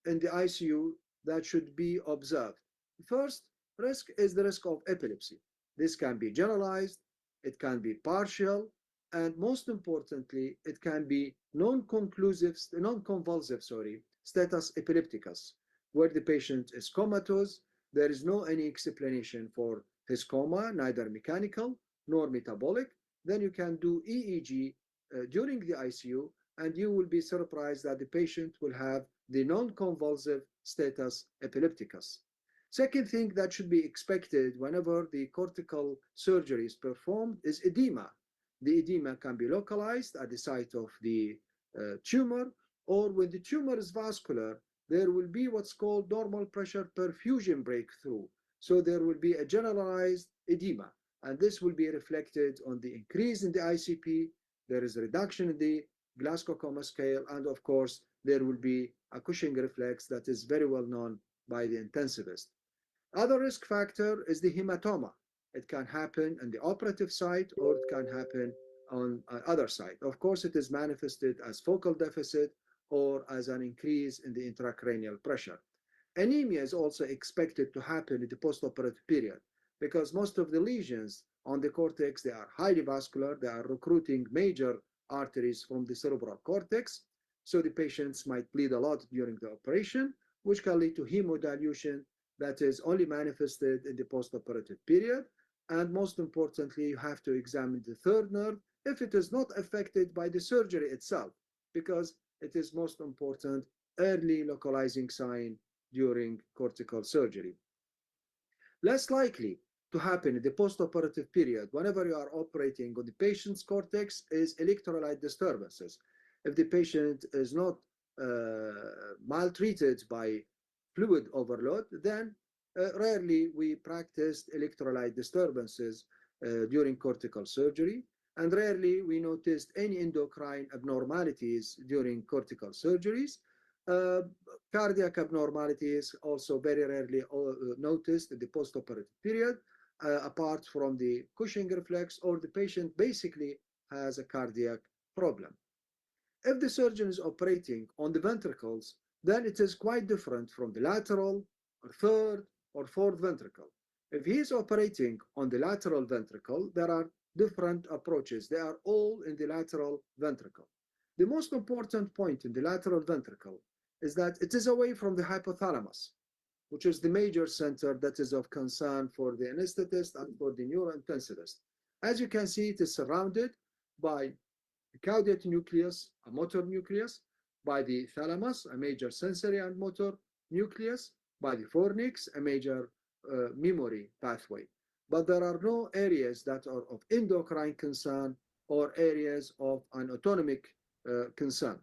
in the ICU that should be observed? First risk is the risk of epilepsy. This can be generalized, it can be partial, and most importantly, it can be non-convulsive status epilepticus, where the patient is comatose. There is no any explanation for his coma, neither mechanical nor metabolic. Then you can do EEG during the ICU, and you will be surprised that the patient will have the non-convulsive status epilepticus. Second thing that should be expected whenever the cortical surgery is performed is edema. The edema can be localized at the site of the tumor, or when the tumor is vascular, there will be what's called normal pressure perfusion breakthrough. So there will be a generalized edema, and this will be reflected on the increase in the ICP. There is a reduction in the Glasgow Coma Scale, and of course, there will be a Cushing reflex that is very well known by the intensivist. Other risk factor is the hematoma. It can happen on the operative site, or it can happen on other site. Of course, it is manifested as focal deficit or as an increase in the intracranial pressure. Anemia is also expected to happen in the postoperative period, because most of the lesions on the cortex, they are highly vascular, they are recruiting major arteries from the cerebral cortex. So the patients might bleed a lot during the operation, which can lead to hemodilution that is only manifested in the postoperative period. And most importantly, you have to examine the third nerve if it is not affected by the surgery itself, because it is most important early localizing sign during cortical surgery. Less likely to happen in the postoperative period whenever you are operating on the patient's cortex is electrolyte disturbances. If the patient is not maltreated by fluid overload, then rarely we practiced electrolyte disturbances during cortical surgery, and rarely we noticed any endocrine abnormalities during cortical surgeries. Cardiac abnormalities also very rarely noticed in the postoperative period, apart from the Cushing reflex, or the patient basically has a cardiac problem. If the surgeon is operating on the ventricles, then it is quite different from the lateral or third or fourth ventricle. If he is operating on the lateral ventricle, there are different approaches. They are all in the lateral ventricle. The most important point in the lateral ventricle is that it is away from the hypothalamus, which is the major center that is of concern for the anesthetist and for the neurointensivist. As you can see, it is surrounded by the caudate nucleus, a motor nucleus, by the thalamus, a major sensory and motor nucleus, by the fornix, a major memory pathway. But there are no areas that are of endocrine concern or areas of an autonomic concern.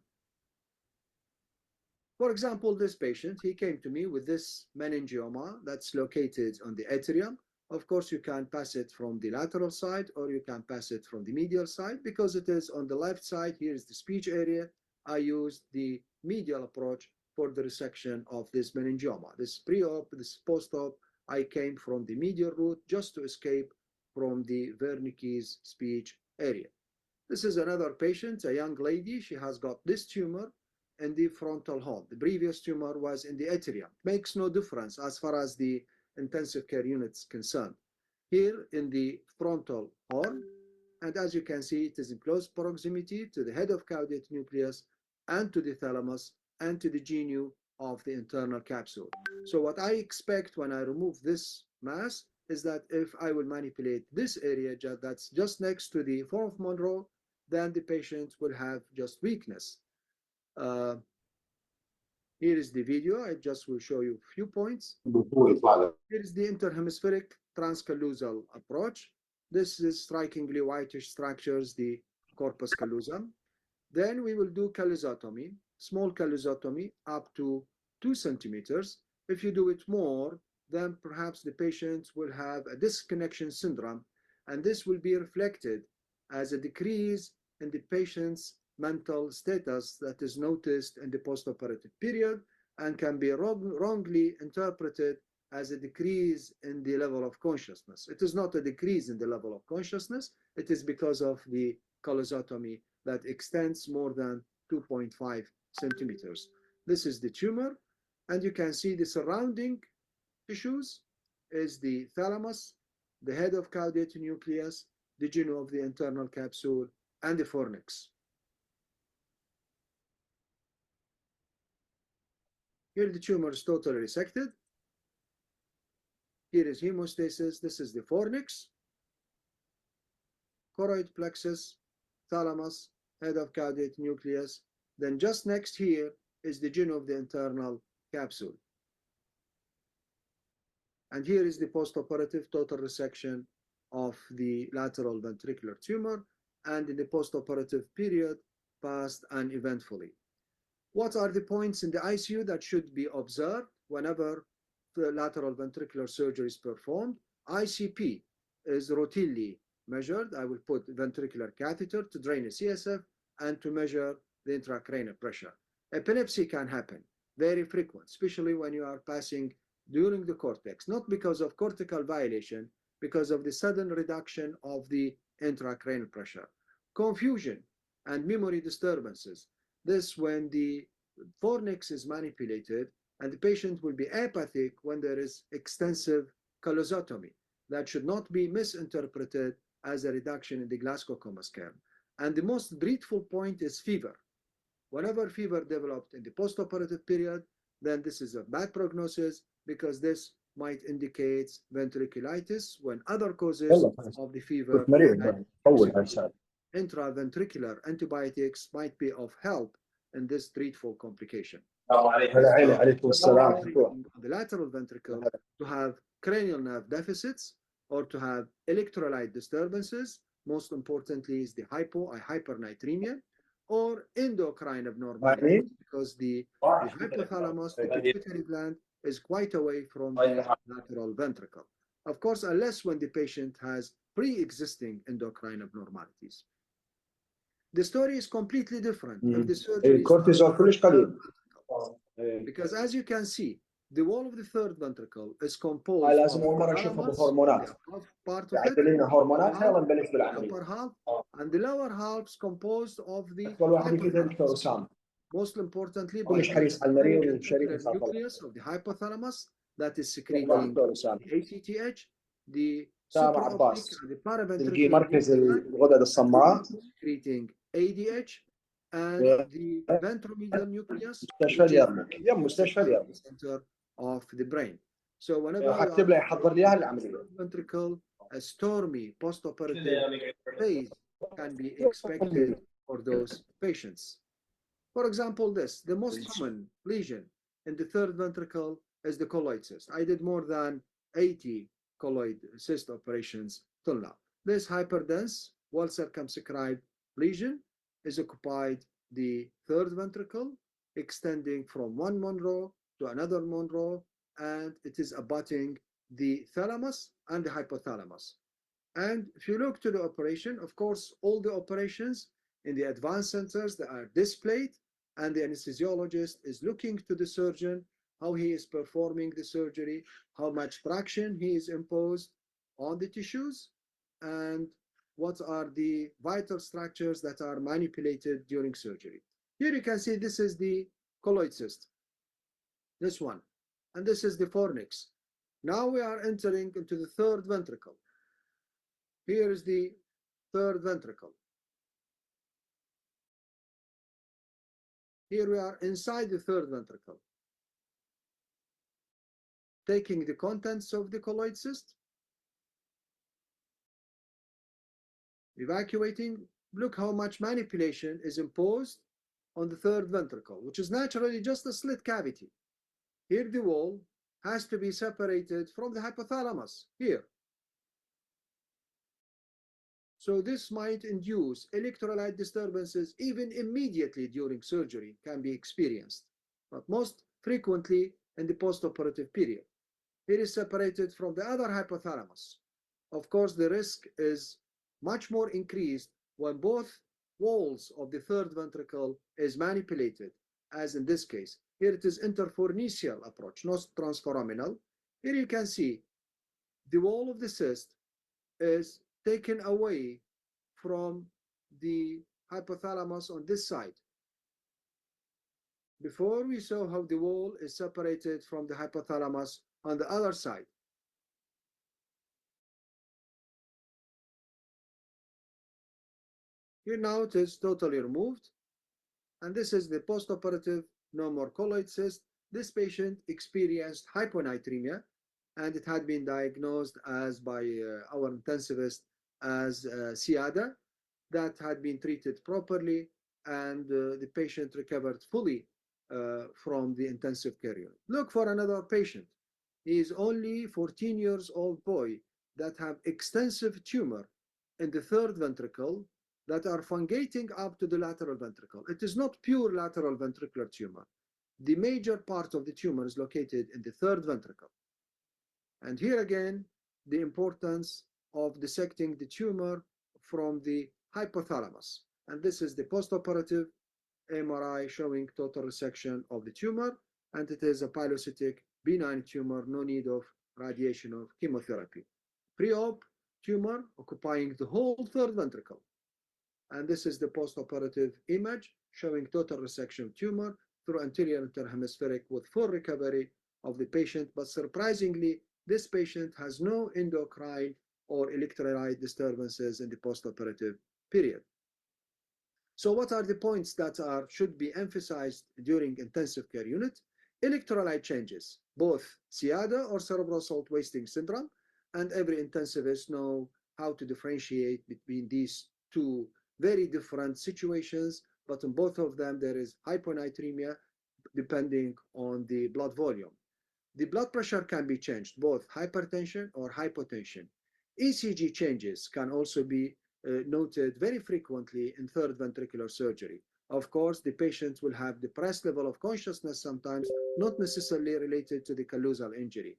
For example, this patient, he came to me with this meningioma that's located on the atrium. Of course, you can pass it from the lateral side or you can pass it from the medial side. Because it is on the left side, here is the speech area. I used the medial approach for the resection of this meningioma. This pre-op, this post-op, I came from the medial route just to escape from the Wernicke's speech area. This is another patient, a young lady. She has got this tumor in the frontal horn. The previous tumor was in the atrium. Makes no difference as far as the intensive care unit is concerned. Here in the frontal horn, and as you can see, it is in close proximity to the head of caudate nucleus and to the thalamus and to the genu of the internal capsule. So what I expect when I remove this mass is that if I will manipulate this area that's just next to the form of Monroe, then the patient will have just weakness. Here is the video. I just will show you a few points. Here is the interhemispheric transcallosal approach. This is strikingly whitish structures, the corpus callosum. Then we will do callosotomy, small callosotomy up to 2 centimeters. If you do it more, then perhaps the patient will have a disconnection syndrome, and this will be reflected as a decrease in the patient's mental status that is noticed in the postoperative period and can be wrongly interpreted as a decrease in the level of consciousness. It is not a decrease in the level of consciousness. It is because of the callosotomy that extends more than 2.5 centimeters. This is the tumor, and you can see the surrounding tissues is the thalamus, the head of caudate nucleus, the genu of the internal capsule, and the fornix. Here the tumor is totally resected. Here is hemostasis. This is the fornix, choroid plexus, thalamus, head of caudate nucleus. Then just next here is the genu of the internal capsule. And here is the postoperative total resection of the lateral ventricular tumor, and in the postoperative period passed uneventfully. What are the points in the ICU that should be observed whenever the lateral ventricular surgery is performed? ICP is routinely measured. I will put ventricular catheter to drain a CSF and to measure the intracranial pressure. Epilepsy can happen, very frequent, especially when you are passing during the cortex, not because of cortical violation, because of the sudden reduction of the intracranial pressure. Confusion and memory disturbances. This when the fornix is manipulated and the patient will be apathic when there is extensive callosotomy. That should not be misinterpreted as a reduction in the Glasgow coma scale. And the most dreadful point is fever. Whenever fever developed in the postoperative period, then this is a bad prognosis because this might indicate ventriculitis when other causes of the fever intraventricular antibiotics might be of help in this dreadful complication. On the lateral ventricle, to have cranial nerve deficits or to have electrolyte disturbances, most importantly is the hypernatremia or endocrine abnormality, because the hypothalamus, the pituitary gland, is quite away from the lateral ventricle. Of course, unless when the patient has pre-existing endocrine abnormalities. The story is completely different if the surgery is because as you can see, the wall of the third ventricle is composed of the above part of it, the upper half, and the lower half is composed of the hypothalamus. Most importantly, by the ventricular nucleus of the hypothalamus that is secreting the ACTH, the supraoptic and the paraventricular secreting ADH, and the ventromedial nucleus, which is the center of the brain. So whenever you are ventricle, a stormy postoperative phase can be expected for those patients. For example, the most common lesion in the third ventricle is the colloid cyst. I did more than 80 colloid cyst operations till now. This hyperdense, well-circumscribed lesion is occupied the third ventricle, extending from one Monro to another Monro, and it is abutting the thalamus and the hypothalamus. And if you look to the operation, of course, all the operations in the advanced centers that are displayed, and the anesthesiologist is looking to the surgeon, how he is performing the surgery, how much traction he is imposed on the tissues, and what are the vital structures that are manipulated during surgery. Here you can see this is the colloid cyst, this one, and this is the fornix. Now we are entering into the third ventricle. Here is the third ventricle. Here we are inside the third ventricle, taking the contents of the colloid cyst, evacuating. Look how much manipulation is imposed on the third ventricle, which is naturally just a slit cavity. Here the wall has to be separated from the hypothalamus, here. So this might induce electrolyte disturbances even immediately during surgery can be experienced, but most frequently in the postoperative period. It is separated from the other hypothalamus. Of course, the risk is much more increased when both walls of the third ventricle is manipulated, as in this case. Here it is interfornicial approach, not transforaminal. Here you can see the wall of the cyst is taken away from the hypothalamus on this side. Before we saw how the wall is separated from the hypothalamus on the other side. Here now it is totally removed, and this is the postoperative no more colloid cyst. This patient experienced hyponatremia, and it had been diagnosed as by our intensivist as SIADA that had been treated properly, and the patient recovered fully from the intensive care unit. Look for another patient. He is only 14 years old boy that have extensive tumor in the third ventricle that are fungating up to the lateral ventricle. It is not pure lateral ventricular tumor. The major part of the tumor is located in the third ventricle. And here again, the importance of dissecting the tumor from the hypothalamus. And this is the postoperative MRI showing total resection of the tumor. And it is a pilocytic benign tumor, no need of radiation or chemotherapy. Pre-op tumor occupying the whole third ventricle. And this is the postoperative image showing total resection tumor through anterior interhemispheric with full recovery of the patient. But surprisingly, this patient has no endocrine or electrolyte disturbances in the postoperative period. So what are the points that should be emphasized during intensive care unit? Electrolyte changes, both SIADA or cerebral salt wasting syndrome, and every intensivist know how to differentiate between these two very different situations, but in both of them there is hyponatremia depending on the blood volume. The blood pressure can be changed, both hypertension or hypotension. ECG changes can also be noted very frequently in third ventricular surgery. Of course, the patient will have depressed level of consciousness sometimes, not necessarily related to the callosal injury.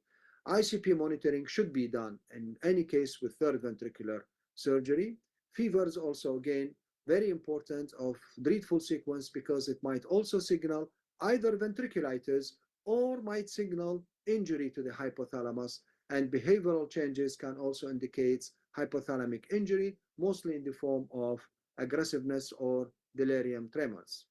ICP monitoring should be done in any case with third ventricular surgery. Fevers also, again, very important of dreadful sequence because it might also signal either ventriculitis or might signal injury to the hypothalamus, and behavioral changes can also indicate hypothalamic injury, mostly in the form of aggressiveness or delirium tremens.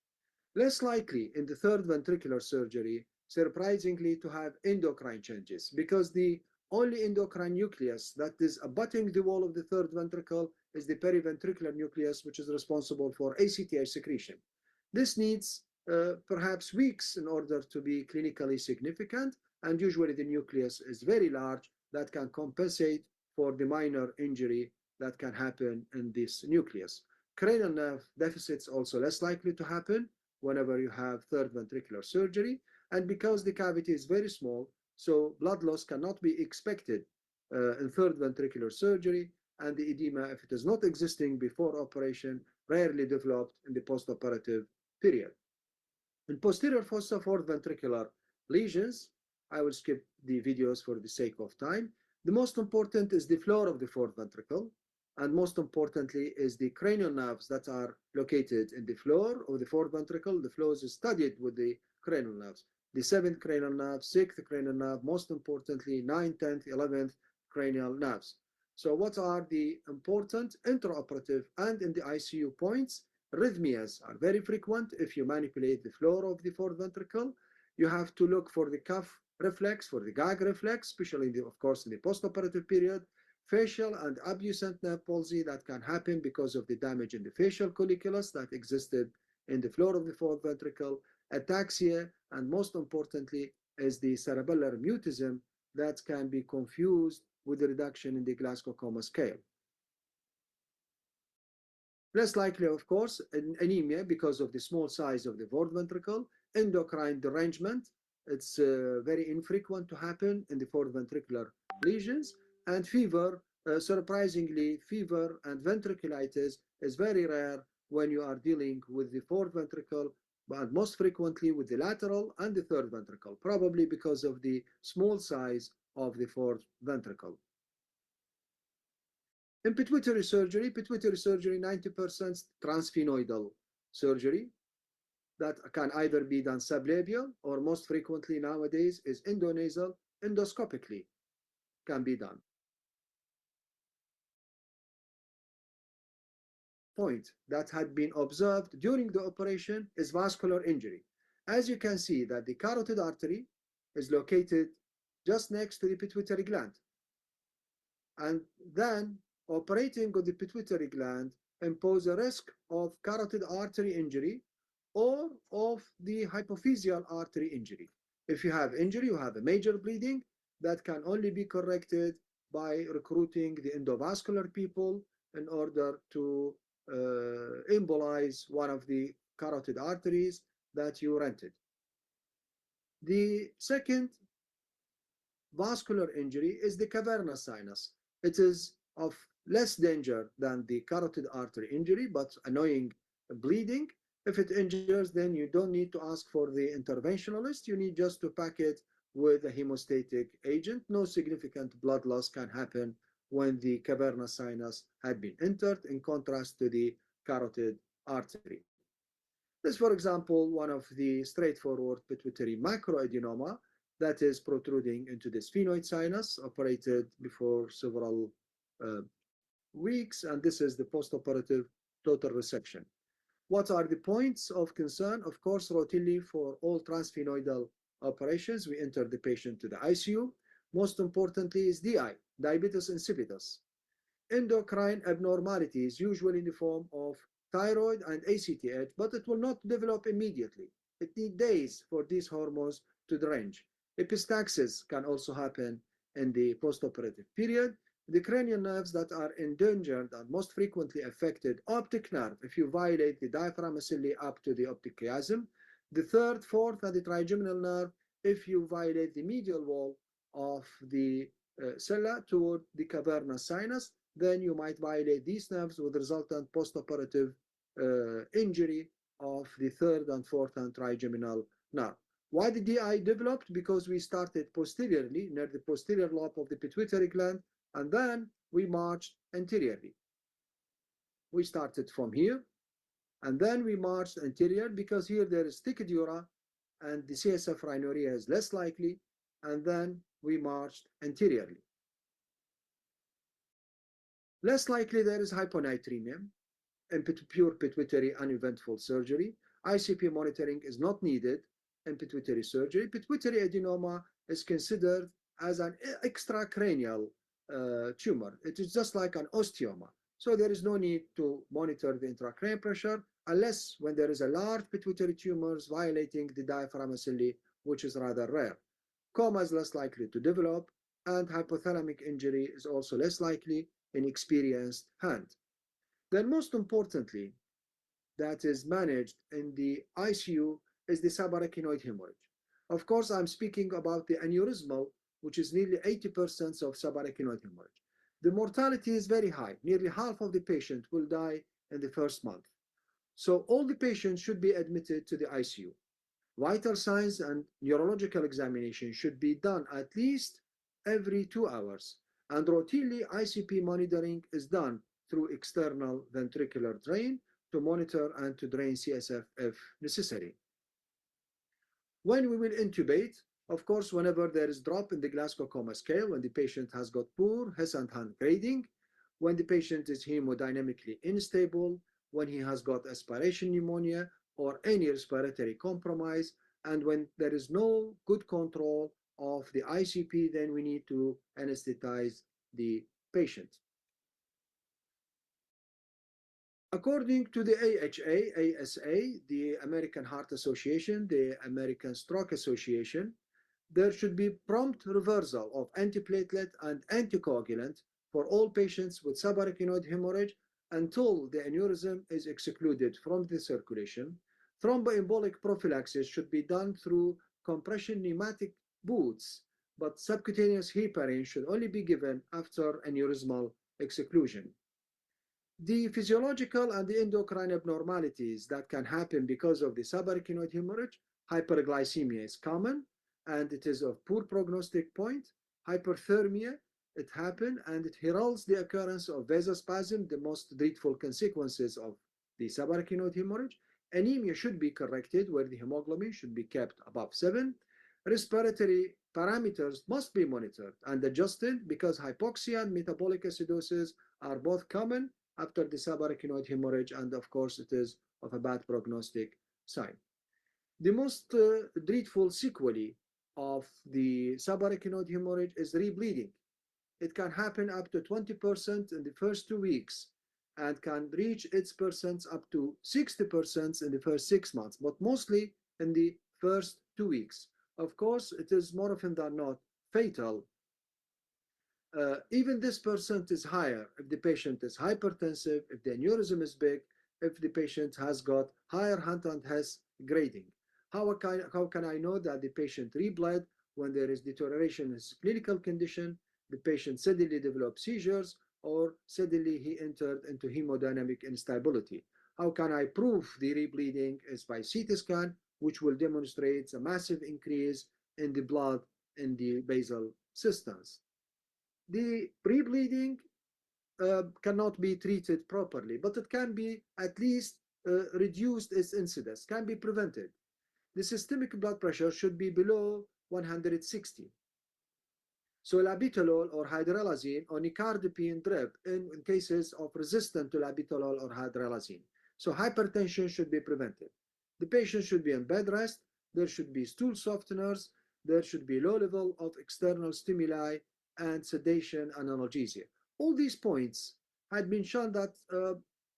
Less likely in the third ventricular surgery, surprisingly, to have endocrine changes, because the only endocrine nucleus that is abutting the wall of the third ventricle is the periventricular nucleus, which is responsible for ACTH secretion. This needs perhaps weeks in order to be clinically significant, and usually the nucleus is very large that can compensate for the minor injury that can happen in this nucleus. Cranial nerve deficits also less likely to happen whenever you have third ventricular surgery, and because the cavity is very small, so blood loss cannot be expected in third ventricular surgery, and the edema, if it is not existing before operation, rarely developed in the postoperative period. In posterior fossa fourth ventricular lesions, I will skip the videos for the sake of time. The most important is the floor of the fourth ventricle, and most importantly is the cranial nerves that are located in the floor of the fourth ventricle. The floor is studied with the cranial nerves. The 7th cranial nerve, 6th cranial nerve, most importantly 9th, 10th, 11th cranial nerves. So what are the important intraoperative and in the ICU points? Arrhythmias are very frequent if you manipulate the floor of the fourth ventricle. You have to look for the cuff reflex, for the gag reflex, especially of course in the postoperative period. Facial and abducent nerve palsy that can happen because of the damage in the facial colliculus that existed in the floor of the fourth ventricle. Ataxia, and most importantly is the cerebellar mutism that can be confused with the reduction in the Glasgow Coma scale. Less likely, of course, anemia because of the small size of the fourth ventricle. Endocrine derangement, it's very infrequent to happen in the fourth ventricular lesions. And fever, surprisingly, fever and ventriculitis is very rare when you are dealing with the fourth ventricle, but most frequently with the lateral and the third ventricle, probably because of the small size of the fourth ventricle. In pituitary surgery, 90% transsphenoidal surgery that can either be done sublabial or most frequently nowadays is endonasal, endoscopically can be done. Point that had been observed during the operation is vascular injury. As you can see that the carotid artery is located just next to the pituitary gland. And then operating on the pituitary gland impose a risk of carotid artery injury or of the hypophyseal artery injury. If you have injury, you have a major bleeding that can only be corrected by recruiting the endovascular people in order to embolize one of the carotid arteries that you rented. The second vascular injury is the cavernous sinus. It is of less danger than the carotid artery injury, but annoying bleeding. If it injures, then you don't need to ask for the interventionalist. You need just to pack it with a hemostatic agent. No significant blood loss can happen when the cavernous sinus had been entered, in contrast to the carotid artery. This, for example, one of the straightforward pituitary macroadenoma that is protruding into the sphenoid sinus, operated before several weeks, and this is the postoperative total resection. What are the points of concern? Of course, routinely for all transsphenoidal operations, we enter the patient to the ICU. Most importantly is DI, diabetes insipidus. Endocrine abnormalities, usually in the form of thyroid and ACTH, but it will not develop immediately. It needs days for these hormones to drench. Epistaxis can also happen in the postoperative period. The cranial nerves that are endangered and most frequently affected, optic nerve, if you violate the diaphragm ocelli up to the optic chiasm. The third, fourth, and the trigeminal nerve, if you violate the medial wall of the sella toward the cavernous sinus, then you might violate these nerves with resultant postoperative injury of the third and fourth and trigeminal nerve. Why the DI developed? Because we started posteriorly, near the posterior lobe of the pituitary gland, and then we marched anteriorly. We started from here, and then we marched anterior because here there is thick dura and the CSF rhinorrhea is less likely, and then we marched anteriorly. Less likely there is hyponatremia in pure pituitary uneventful surgery. ICP monitoring is not needed in pituitary surgery. Pituitary adenoma is considered as an extracranial tumor. It is just like an osteoma. So there is no need to monitor the intracranial pressure unless when there is a large pituitary tumors violating the diaphragm ocelli, which is rather rare. Coma is less likely to develop, and hypothalamic injury is also less likely in experienced hand. Then most importantly, that is managed in the ICU is the subarachnoid hemorrhage. Of course, I'm speaking about the aneurysmal, which is nearly 80% of subarachnoid hemorrhage. The mortality is very high. Nearly half of the patient will die in the first month. So all the patients should be admitted to the ICU. Vital signs and neurological examination should be done at least every 2 hours. And routinely, ICP monitoring is done through external ventricular drain to monitor and to drain CSF if necessary. When we will intubate, of course, whenever there is drop in the Glasgow Coma Scale, when the patient has got poor Hess and Hunt grading, when the patient is hemodynamically unstable, when he has got aspiration pneumonia or any respiratory compromise, and when there is no good control of the ICP, then we need to anesthetize the patient. According to the AHA, ASA, the American Heart Association, the American Stroke Association, there should be prompt reversal of antiplatelet and anticoagulant for all patients with subarachnoid hemorrhage until the aneurysm is excluded from the circulation. Thromboembolic prophylaxis should be done through compression pneumatic boots, but subcutaneous heparin should only be given after aneurysmal exclusion. The physiological and the endocrine abnormalities that can happen because of the subarachnoid hemorrhage, hyperglycemia is common and it is of poor prognostic point. Hyperthermia, it happens and it heralds the occurrence of vasospasm, the most dreadful consequences of the subarachnoid hemorrhage. Anemia should be corrected where the hemoglobin should be kept above 7. Respiratory parameters must be monitored and adjusted because hypoxia and metabolic acidosis are both common after the subarachnoid hemorrhage, and of course it is of a bad prognostic sign. The most dreadful sequelae of the subarachnoid hemorrhage is rebleeding. It can happen up to 20% in the first 2 weeks and can reach its percents up to 60% in the first 6 months, but mostly in the first 2 weeks. Of course, it is more often than not fatal. Even this percent is higher if the patient is hypertensive, if the aneurysm is big, if the patient has got higher Hunt and Hess grading. How can I know that the patient rebled when there is deterioration in his clinical condition, the patient suddenly developed seizures, or suddenly he entered into hemodynamic instability? How can I prove the rebleeding? Is by CT scan, which will demonstrate a massive increase in the blood in the basal cisterns. The rebleeding cannot be treated properly, but it can be at least reduced its incidence, can be prevented. The systemic blood pressure should be below 160. So labetalol or hydralazine or nicardipine drip in cases of resistant to labetalol or hydralazine. So hypertension should be prevented. The patient should be in bed rest. There should be stool softeners. There should be low level of external stimuli and sedation and analgesia. All these points had been shown that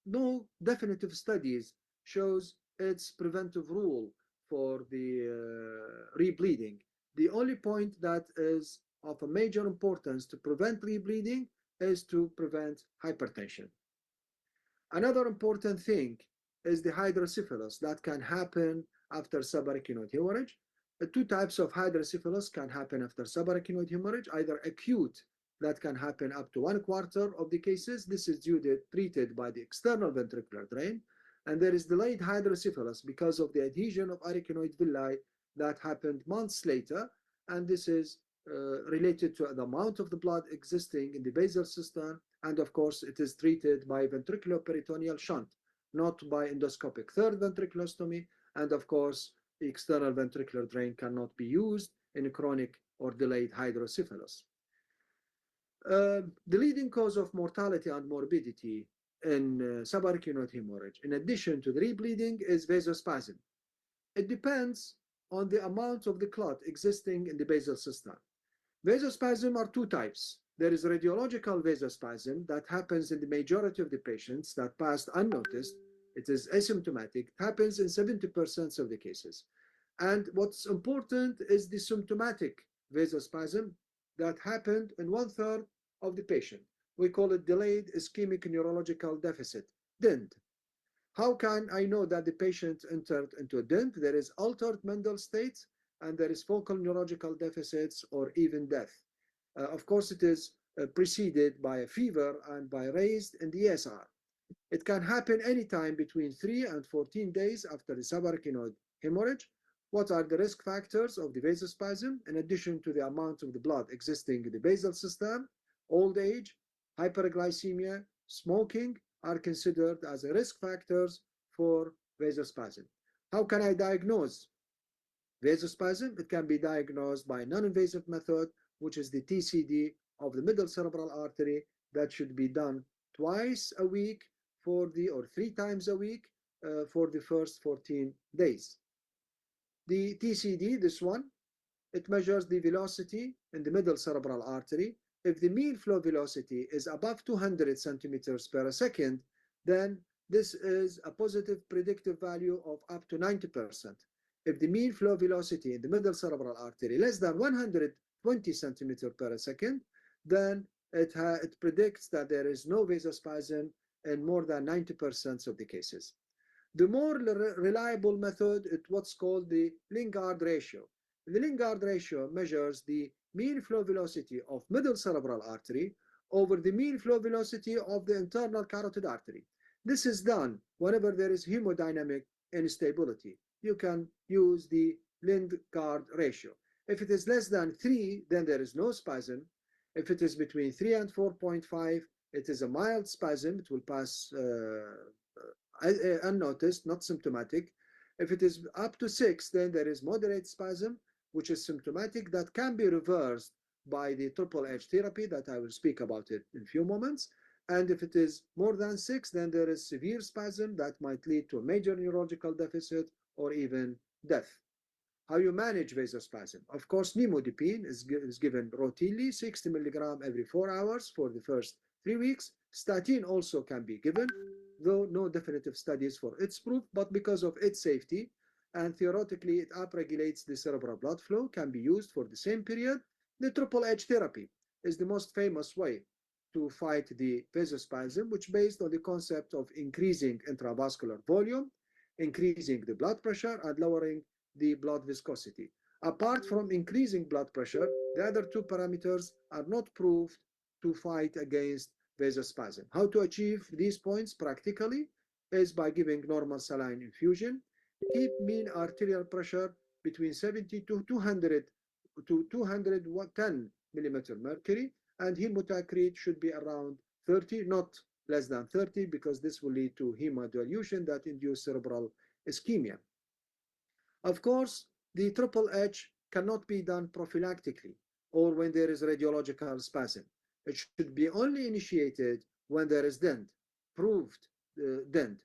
no definitive studies shows its preventive rule for the rebleeding. The only point that is of a major importance to prevent rebleeding is to prevent hypertension. Another important thing is the hydrocephalus that can happen after subarachnoid hemorrhage. Two types of hydrocephalus can happen after subarachnoid hemorrhage, either acute, that can happen up to 1/4 of the cases. This is treated by the external ventricular drain. And there is delayed hydrocephalus because of the adhesion of arachnoid villi that happened months later. And this is related to the amount of the blood existing in the basal cistern. And of course, it is treated by ventriculoperitoneal shunt, not by endoscopic third ventriculostomy. And of course, the external ventricular drain cannot be used in chronic or delayed hydrocephalus. The leading cause of mortality and morbidity in subarachnoid hemorrhage, in addition to the rebleeding, is vasospasm. It depends on the amount of the clot existing in the basal cistern. Vasospasm are two types. There is radiological vasospasm that happens in the majority of the patients that passed unnoticed. It is asymptomatic. It happens in 70% of the cases. And what's important is the symptomatic vasospasm that happened in 1/3 of the patient. We call it delayed ischemic neurological deficit, DIND. How can I know that the patient entered into a DIND? There is altered mental state, and there is focal neurological deficits or even death. Of course, it is preceded by a fever and by raised in the ESR. It can happen anytime between 3 and 14 days after the subarachnoid hemorrhage. What are the risk factors of the vasospasm? In addition to the amount of the blood existing in the basal cistern, old age, hyperglycemia, smoking are considered as risk factors for vasospasm. How can I diagnose vasospasm? It can be diagnosed by a non-invasive method, which is the TCD of the middle cerebral artery, that should be done twice a week or 3 times a week for the first 14 days. The TCD, this one, it measures the velocity in the middle cerebral artery. If the mean flow velocity is above 200 centimeters per second, then this is a positive predictive value of up to 90%. If the mean flow velocity in the middle cerebral artery less than 120 centimeters per second, then it predicts that there is no vasospasm in more than 90% of the cases. The more reliable method is what's called the Lingard ratio. The Lingard ratio measures the mean flow velocity of middle cerebral artery over the mean flow velocity of the internal carotid artery. This is done whenever there is hemodynamic instability. You can use the Lingard ratio. If it is less than 3, then there is no spasm. If it is between 3 and 4.5, it is a mild spasm. It will pass unnoticed, not symptomatic. If it is up to 6, then there is moderate spasm, which is symptomatic, that can be reversed by the triple H therapy that I will speak about it in a few moments. And if it is more than 6, then there is severe spasm that might lead to a major neurological deficit or even death. How you manage vasospasm? Of course, nimodipine is given routinely, 60 milligrams every 4 hours for the first 3 weeks. Statin also can be given, though no definitive studies for its proof, but because of its safety and theoretically it upregulates the cerebral blood flow, can be used for the same period. The triple H therapy is the most famous way to fight the vasospasm, which is based on the concept of increasing intravascular volume, increasing the blood pressure, and lowering the blood viscosity. Apart from increasing blood pressure, the other two parameters are not proved to fight against vasospasm. How to achieve these points practically is by giving normal saline infusion. Keep mean arterial pressure between 70 to 200 to 210 millimeter mercury, and hematocrit should be around 30, not less than 30, because this will lead to hemodilution that induce cerebral ischemia. Of course, the triple H cannot be done prophylactically or when there is radiological spasm. It should be only initiated when there is DEND, proved DEND,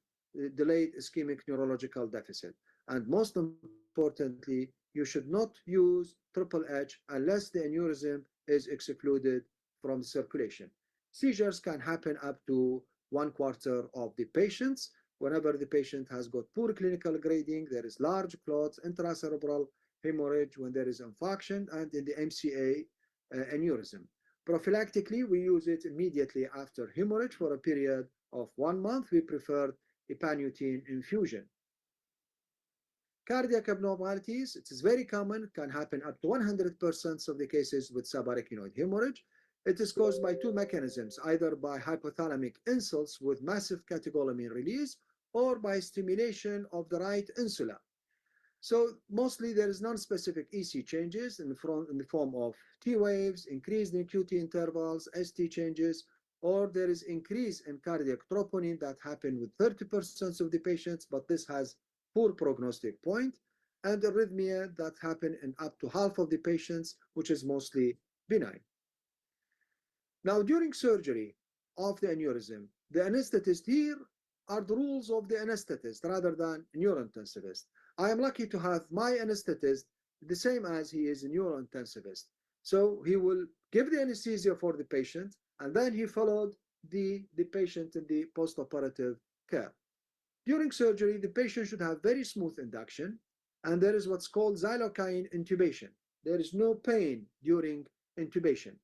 delayed ischemic neurological deficit. And most importantly, you should not use triple H unless the aneurysm is excluded from circulation. Seizures can happen up to 1/4 of the patients. Whenever the patient has got poor clinical grading, there is large clots, intracerebral hemorrhage when there is infarction, and in the MCA, aneurysm. Prophylactically, we use it immediately after hemorrhage for a period of 1 month. We prefer epagnutine infusion. Cardiac abnormalities, it is very common, can happen up to 100% of the cases with subarachnoid hemorrhage. It is caused by two mechanisms, either by hypothalamic insults with massive catecholamine release or by stimulation of the right insula. So mostly there is non-specific EC changes in the form of T waves, increased in QT intervals, ST changes, or there is increase in cardiac troponin that happen with 30% of the patients, but this has poor prognostic point, and arrhythmia that happen in up to half of the patients, which is mostly benign. Now, during surgery of the aneurysm, the anesthetist here are the rules of the anesthetist rather than neurointensivist. I am lucky to have my anesthetist the same as he is a neurointensivist. So he will give the anesthesia for the patient, and then he followed the patient in the postoperative care. During surgery, the patient should have very smooth induction, and there is what's called xylocaine intubation. There is no pain during intubation.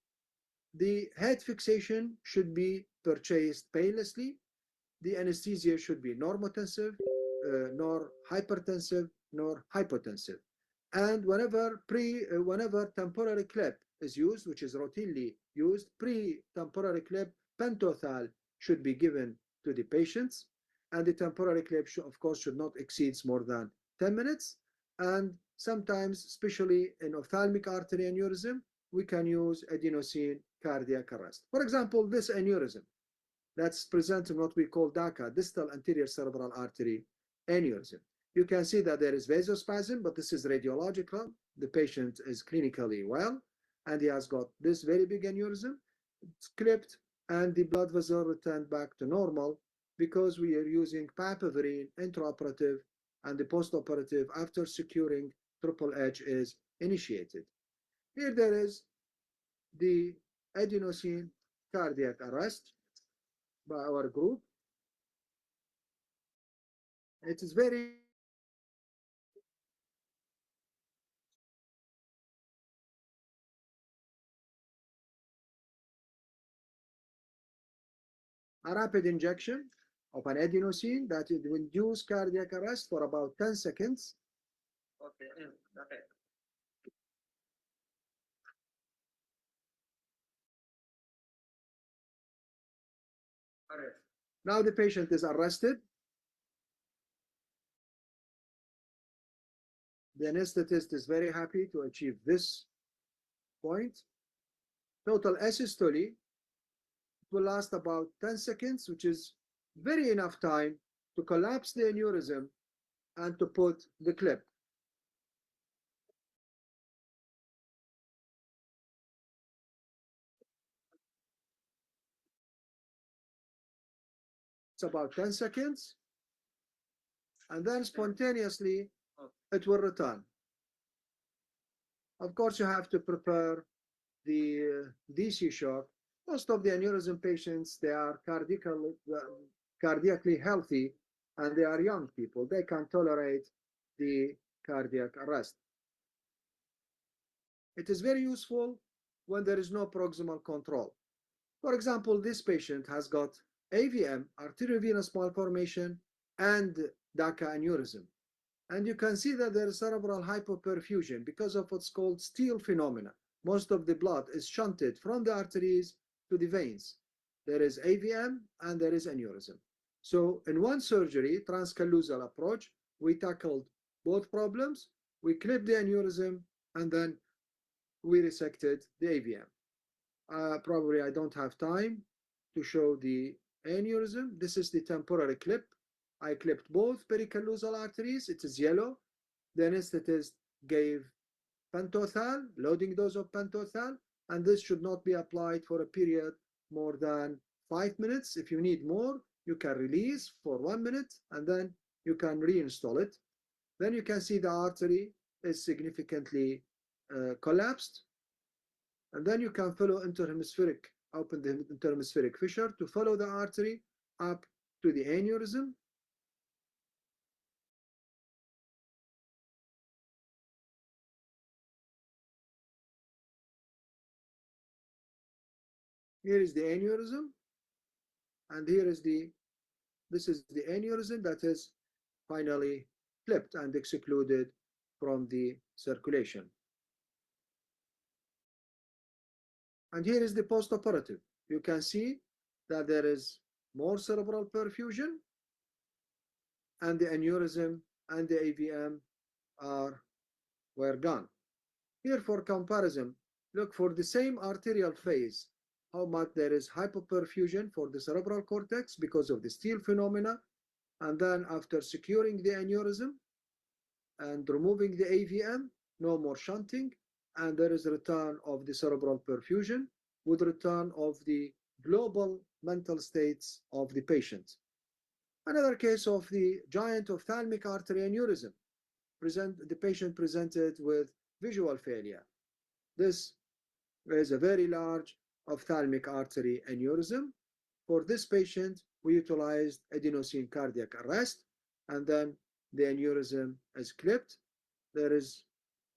The head fixation should be purchased painlessly. The anesthesia should be normotensive, nor hypertensive, nor hypotensive. And whenever temporary clip is used, which is routinely used, pre-temporary clip pentothal should be given to the patients. And the temporary clip, of course, should not exceed more than 10 minutes. And sometimes, especially in ophthalmic artery aneurysm, we can use adenosine cardiac arrest. For example, this aneurysm that's presenting what we call DACA, distal anterior cerebral artery aneurysm. You can see that there is vasospasm, but this is radiological. The patient is clinically well, and he has got this very big aneurysm. It's clipped, and the blood vessel returned back to normal because we are using papaverine intraoperative, and the postoperative after securing triple H is initiated. Here there is the adenosine cardiac arrest by our group. It is very a rapid injection of an adenosine that will induce cardiac arrest for about 10 seconds. Okay. Now the patient is arrested. The anesthetist is very happy to achieve this point. Total asystole will last about 10 seconds, which is very enough time to collapse the aneurysm and to put the clip. It's about 10 seconds, and then spontaneously it will return. Of course, you have to prepare the DC shock. Most of the aneurysm patients, they are cardiacally healthy, and they are young people. They can tolerate the cardiac arrest. It is very useful when there is no proximal control. For example, this patient has got AVM, arteriovenous malformation, and DACA aneurysm. And you can see that there is cerebral hypoperfusion because of what's called steal phenomena. Most of the blood is shunted from the arteries to the veins. There is AVM and there is aneurysm. So in one surgery, transcallosal approach, we tackled both problems. We clipped the aneurysm and then we resected the AVM. Probably I don't have time to show the aneurysm. This is the temporary clip. I clipped both pericallosal arteries. It is yellow. The anesthetist gave pentothal, loading dose of pentothal, and this should not be applied for a period more than 5 minutes. If you need more, you can release for 1 minute, and then you can reinstall it. Then you can see the artery is significantly collapsed, and then you can follow interhemispheric, open the interhemispheric fissure to follow the artery up to the aneurysm. Here is the aneurysm, and this is the aneurysm that is finally clipped and excluded from the circulation. And here is the post-operative. You can see that there is more cerebral perfusion, and the aneurysm and the AVM were gone. Here for comparison, look for the same arterial phase, how much there is hypoperfusion for the cerebral cortex because of the steal phenomena, and then after securing the aneurysm and removing the AVM, no more shunting, and there is return of the cerebral perfusion with return of the global mental states of the patient. Another case of the giant ophthalmic artery aneurysm. The patient presented with visual failure. This is a very large ophthalmic artery aneurysm. For this patient, we utilized adenosine cardiac arrest, and then the aneurysm is clipped. There is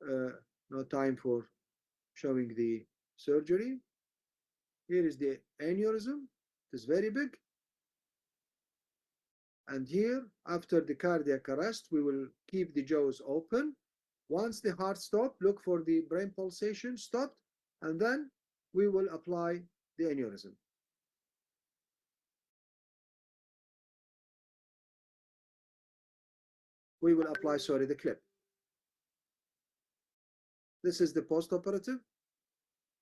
no time for showing the surgery. Here is the aneurysm. It is very big. And here, after the cardiac arrest, we will keep the jaws open. Once the heart stopped, look for the brain pulsation stopped, and then we will apply the aneurysm. We will apply, the clip. This is the post-operative.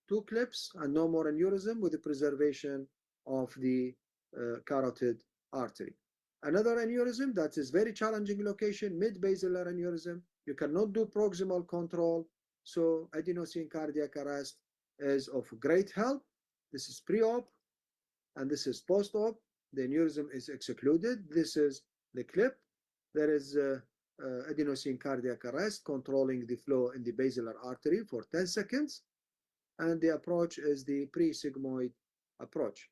2 clips and no more aneurysm with the preservation of the carotid artery. Another aneurysm that is very challenging location, mid-basilar aneurysm. You cannot do proximal control, so adenosine cardiac arrest is of great help. This is pre-op, and this is post-op. The aneurysm is excluded. This is the clip. There is adenosine cardiac arrest controlling the flow in the basilar artery for 10 seconds. And the approach is the pre-sigmoid approach.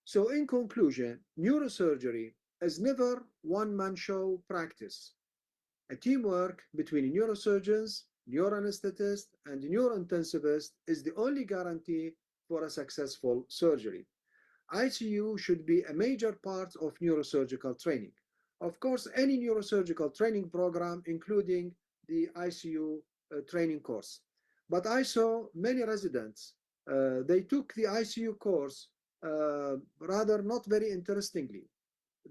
So in conclusion, neurosurgery is never one-man show practice. A teamwork between neurosurgeons, neuroanesthetists, and neurointensivists is the only guarantee for a successful surgery. ICU should be a major part of neurosurgical training. Of course, any neurosurgical training program, including the ICU training course. But I saw many residents, they took the ICU course rather not very interestingly.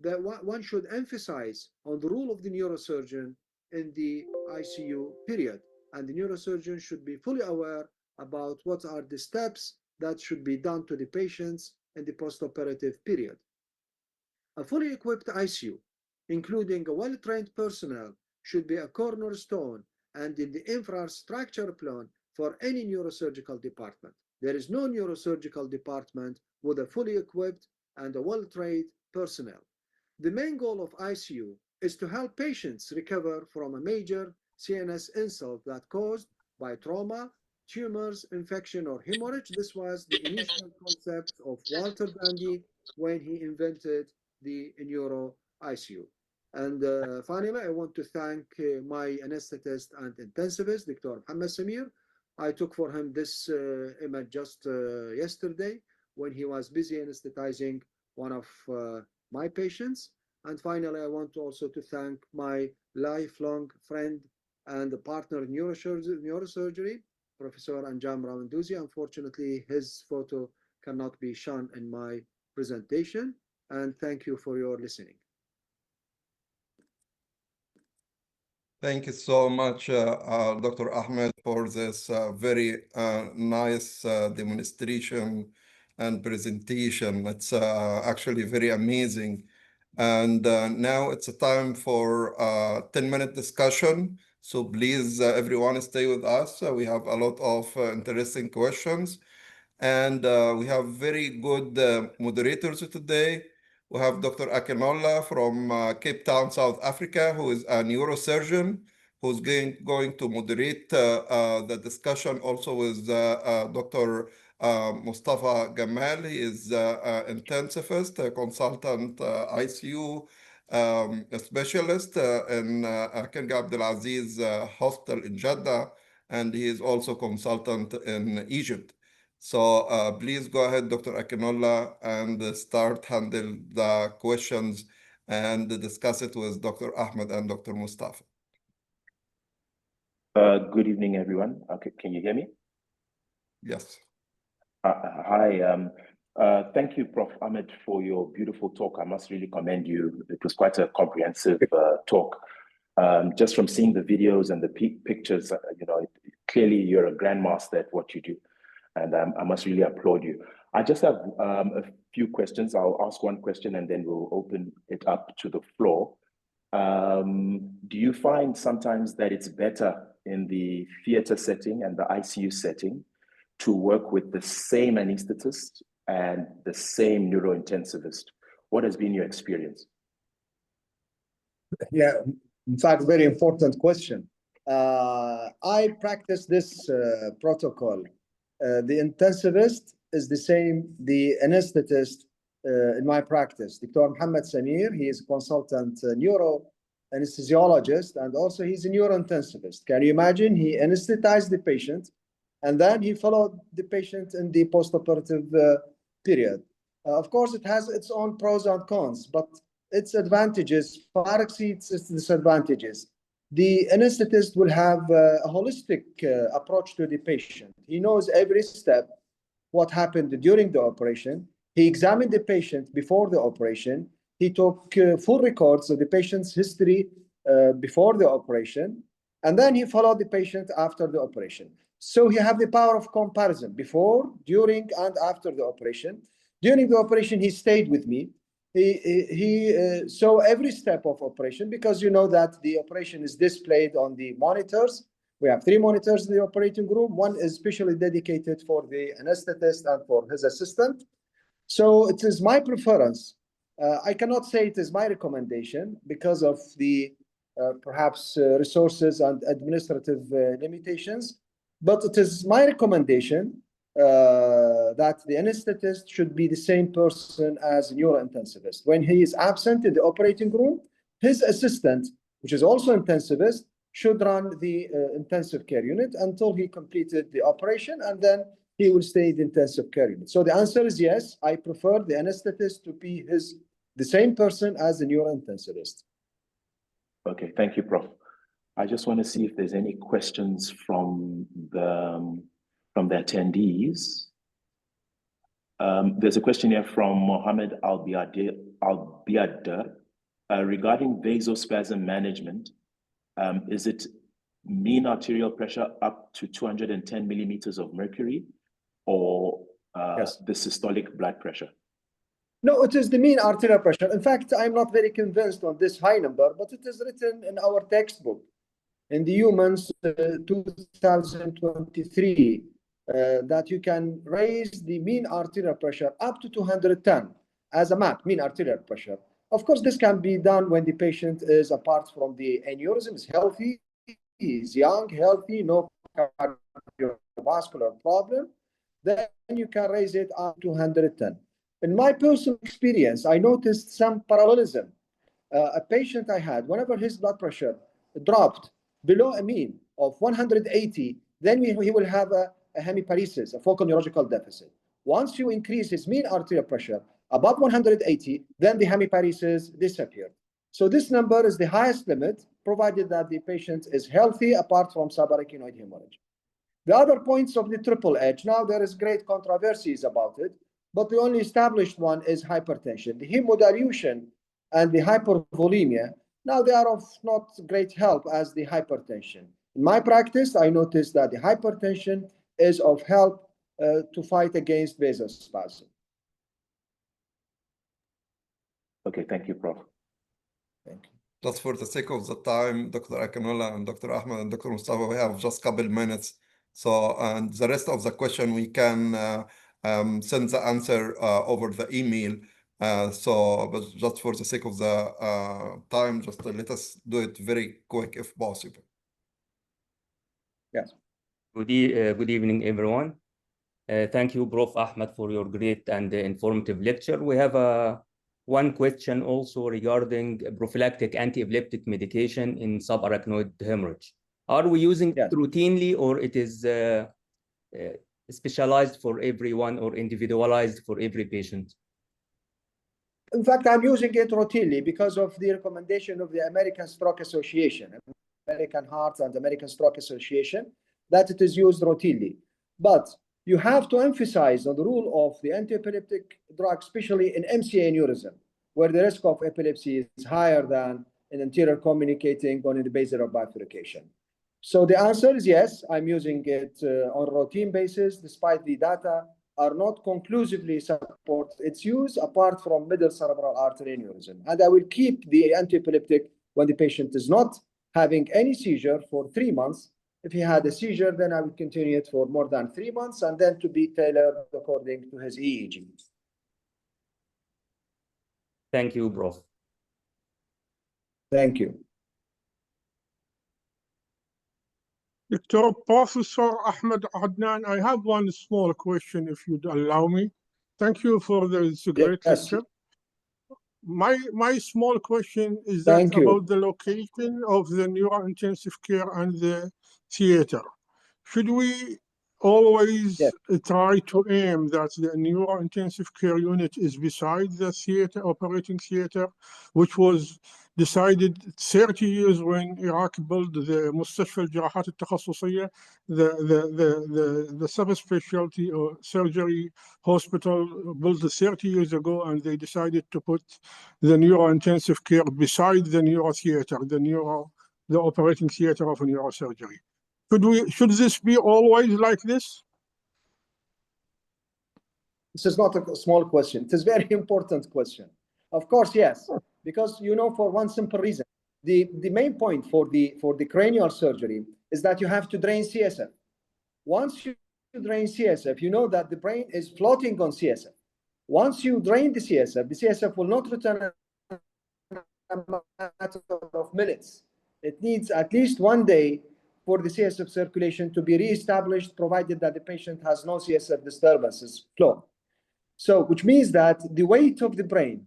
That one should emphasize on the role of the neurosurgeon in the ICU period. And the neurosurgeon should be fully aware about what are the steps that should be done to the patients in the postoperative period. A fully equipped ICU, including a well-trained personnel, should be a cornerstone and in the infrastructure plan for any neurosurgical department. There is no neurosurgical department with a fully equipped and a well-trained personnel. The main goal of ICU is to help patients recover from a major CNS insult that caused by trauma, tumors, infection, or hemorrhage. This was the initial concept of Walter Dandy when he invented the neuro ICU. And finally, I want to thank my anesthetist and intensivist, Dr. Mohammed Samir. I took for him this image just yesterday when he was busy anesthetizing one of my patients. And finally, I want also to thank my lifelong friend and partner in neurosurgery, Professor Anjam Rawanduzi. Unfortunately, his photo cannot be shown in my presentation. And thank you for your listening. Thank you so much, Dr. Ahmed, for this very nice demonstration and presentation. It's actually very amazing. And now it's a time for a 10-minute discussion. So please, everyone, stay with us. We have a lot of interesting questions. And we have very good moderators today. We have Dr. Akinola from Cape Town, South Africa, who is a neurosurgeon, who's going to moderate the discussion also with Dr. Mustafa Gamal. He is intensivist, a consultant ICU a specialist in King Abdulaziz Hospital in Jeddah, and he is also consultant in Egypt. So please go ahead, Dr. Akinullah, and start handle the questions and discuss it with Dr. Ahmed and Dr. Mustafa. Good evening, everyone. Okay, can you hear me? Yes. Hi. Thank you, Prof. Ahmed, for your beautiful talk. I must really commend you. It was quite a comprehensive talk. Just from seeing the videos and the pictures, clearly you're a grandmaster at what you do, and I must really applaud you. I just have a few questions. I'll ask one question and then we'll open it up to the floor. Do you find sometimes that it's better in the theater setting and the ICU setting to work with the same anesthetist and the same neurointensivist? What has been your experience? Yeah, in fact, very important question. I practice this protocol. The intensivist is the same, the anesthetist in my practice. Dr. Mohammed Samir, he is a consultant neuro anesthesiologist, and also he's a neurointensivist. Can you imagine? He anesthetized the patient, and then he followed the patient in the postoperative period. Of course, it has its own pros and cons, but its advantages far exceeds its disadvantages. The anesthetist will have a holistic approach to the patient. He knows every step, what happened during the operation. He examined the patient before the operation. He took full records of the patient's history before the operation, and then he followed the patient after the operation. So he have the power of comparison before, during, and after the operation. During the operation, he stayed with me. He saw every step of operation, because you know that the operation is displayed on the monitors. We have 3 monitors in the operating room. One is specially dedicated for the anesthetist and for his assistant. So it is my preference. I cannot say it is my recommendation because of the perhaps resources and administrative limitations, but it is my recommendation that the anesthetist should be the same person as a neurointensivist. When he is absent in the operating room, his assistant, which is also intensivist, should run the intensive care unit until he completed the operation, and then he will stay in the intensive care unit. So the answer is yes, I prefer the anesthetist to be the same person as the neurointensivist. Okay, thank you, Prof. I just want to see if there's any questions from the attendees. There's a question here from Mohammed Al-Biadar regarding vasospasm management. Is it mean arterial pressure up to 210 millimeters of mercury, or Yes. the systolic blood pressure? No, it is the mean arterial pressure. In fact, I'm not very convinced on this high number, but it is written in our textbook. In the Humans 2023, that you can raise the mean arterial pressure up to 210 as a map, mean arterial pressure. Of course, this can be done when the patient is, apart from the aneurysm, is healthy, is young, healthy, no cardiovascular problem. Then you can raise it up to 210. In my personal experience, I noticed some parallelism. A patient I had, whenever his blood pressure dropped below a mean of 180, then he will have a hemiparesis, a focal neurological deficit. Once you increase his mean arterial pressure above 180, then the hemiparesis disappeared. So this number is the highest limit, provided that the patient is healthy, apart from subarachnoid hemorrhage. The other points of the triple H, now there is great controversies about it, but the only established one is hypertension. The hemodilution and the hypervolemia, now they are of not great help as the hypertension. In my practice, I noticed that the hypertension is of help to fight against vasospasm. Okay, thank you, Prof. Thank you. Just for the sake of the time, Dr. Akinullah and Dr. Ahmed and Dr. Mustafa, we have just a couple minutes. So, and the rest of the question, we can send the answer over the email. But just for the sake of the time, just let us do it very quick if possible. Yes. Good evening, everyone. Thank you, Prof. Ahmed, for your great and informative lecture. We have one question also regarding prophylactic anti-epileptic medication in subarachnoid hemorrhage. Are we using it routinely, or it is specialized for everyone or individualized for every patient? In fact, I'm using it routinely because of the recommendation of the American Stroke Association, American Heart and American Stroke Association, that it is used routinely. But you have to emphasize on the role of the anti-epileptic drug, especially in MCA aneurysm, where the risk of epilepsy is higher than in anterior communicating or in the basal bifurcation. So the answer is yes, I'm using it on a routine basis, despite the data are not conclusively support its use apart from middle cerebral artery aneurysm. And I will keep the anti-epileptic when the patient is not having any seizure for 3 months. If he had a seizure, then I would continue it for more than 3 months and then to be tailored according to his EEG. Thank you, Prof. Thank you. Dr. Professor Ahmed Adnan, I have one small question, if you'd allow me. Thank you for this great lecture. My small question is that about the location of the neuro-intensive care and the theater. Should we always try to aim that the neuro-intensive care unit is beside the theater, operating theater, which was decided 30 years when Iraq built the مستشفى الجراحات التخصصية, the subspecialty or surgery hospital built 30 years ago, and they decided to put the neuro-intensive care beside the neuro theater, the operating theater of neurosurgery. Should this be always like this? This is not a small question. It is a very important question. Of course, yes, because for one simple reason, the main point for the cranial surgery is that you have to drain CSF. Once you drain CSF, you know that the brain is floating on CSF. Once you drain the CSF will not return in a matter of minutes. It needs at least 1 day for the CSF circulation to be reestablished, provided that the patient has no CSF disturbances flow. So, which means that the weight of the brain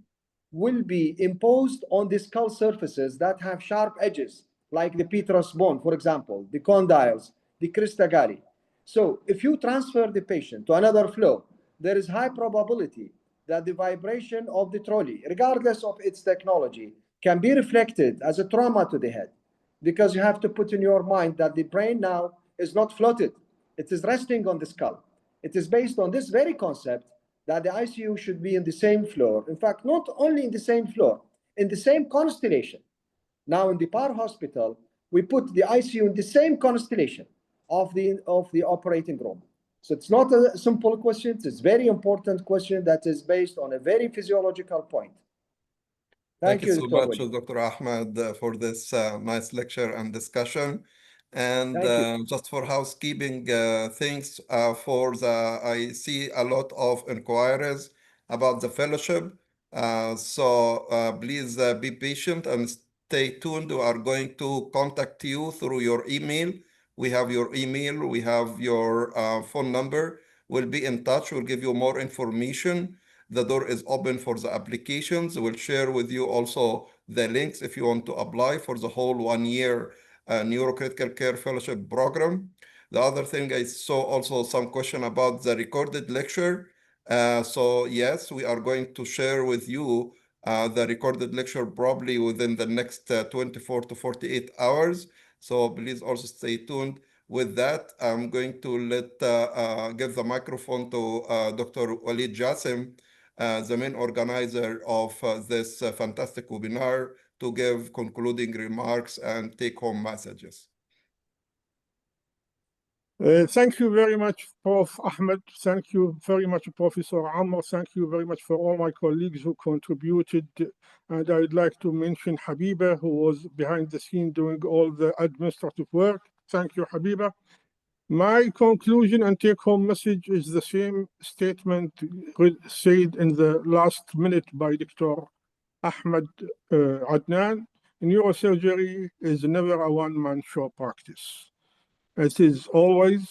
will be imposed on the skull surfaces that have sharp edges, like the petrous bone, for example, the condyles, the crista galli. So, if you transfer the patient to another flow, there is high probability that the vibration of the trolley, regardless of its technology, can be reflected as a trauma to the head. Because you have to put in your mind that the brain now is not floated. It is resting on the skull. It is based on this very concept that the ICU should be in the same floor. In fact, not only in the same floor, in the same constellation. Now in the Par Hospital, we put the ICU in the same constellation of the operating room. So it's not a simple question. It's a very important question that is based on a very physiological point. Thank you so much, Dr. Ahmed, for this nice lecture and discussion. And just for housekeeping things, I see a lot of inquiries about the fellowship. So please be patient and stay tuned. We are going to contact you through your email. We have your email, we have your phone number. We'll be in touch. We'll give you more information. The door is open for the applications. We'll share with you also the links if you want to apply for the whole 1 year Neuro-critical care fellowship program. The other thing, I saw also some question about the recorded lecture. So yes, we are going to share with you the recorded lecture probably within the next 24 to 48 hours. So please also stay tuned. With that, I'm going to give the microphone to Dr. Walid Jassim, the main organizer of this fantastic webinar, to give concluding remarks and take-home messages. Thank you very much, Prof. Ahmed. Thank you very much, Professor Amr. Thank you very much for all my colleagues who contributed. And I'd like to mention Habiba, who was behind the scene doing all the administrative work. Thank you, Habiba. My conclusion and take-home message is the same statement said in the last minute by Dr. Ahmed Adnan. Neurosurgery is never a one-man show practice. It is always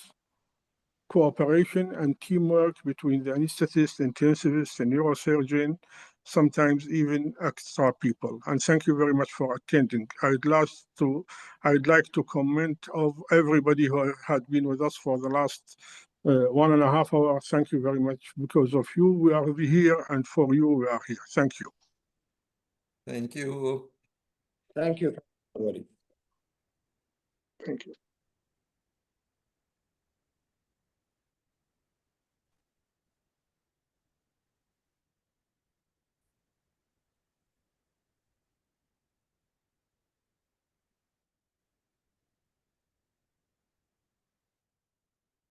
cooperation and teamwork between the anesthetist, intensivist, and neurosurgeon, sometimes even extra people. And thank you very much for attending. I'd like to comment of everybody who had been with us for the last 1.5 hours. Thank you very much. Because of you, we are here, and for you, we are here. Thank you. Thank you. Thank you. Thank you.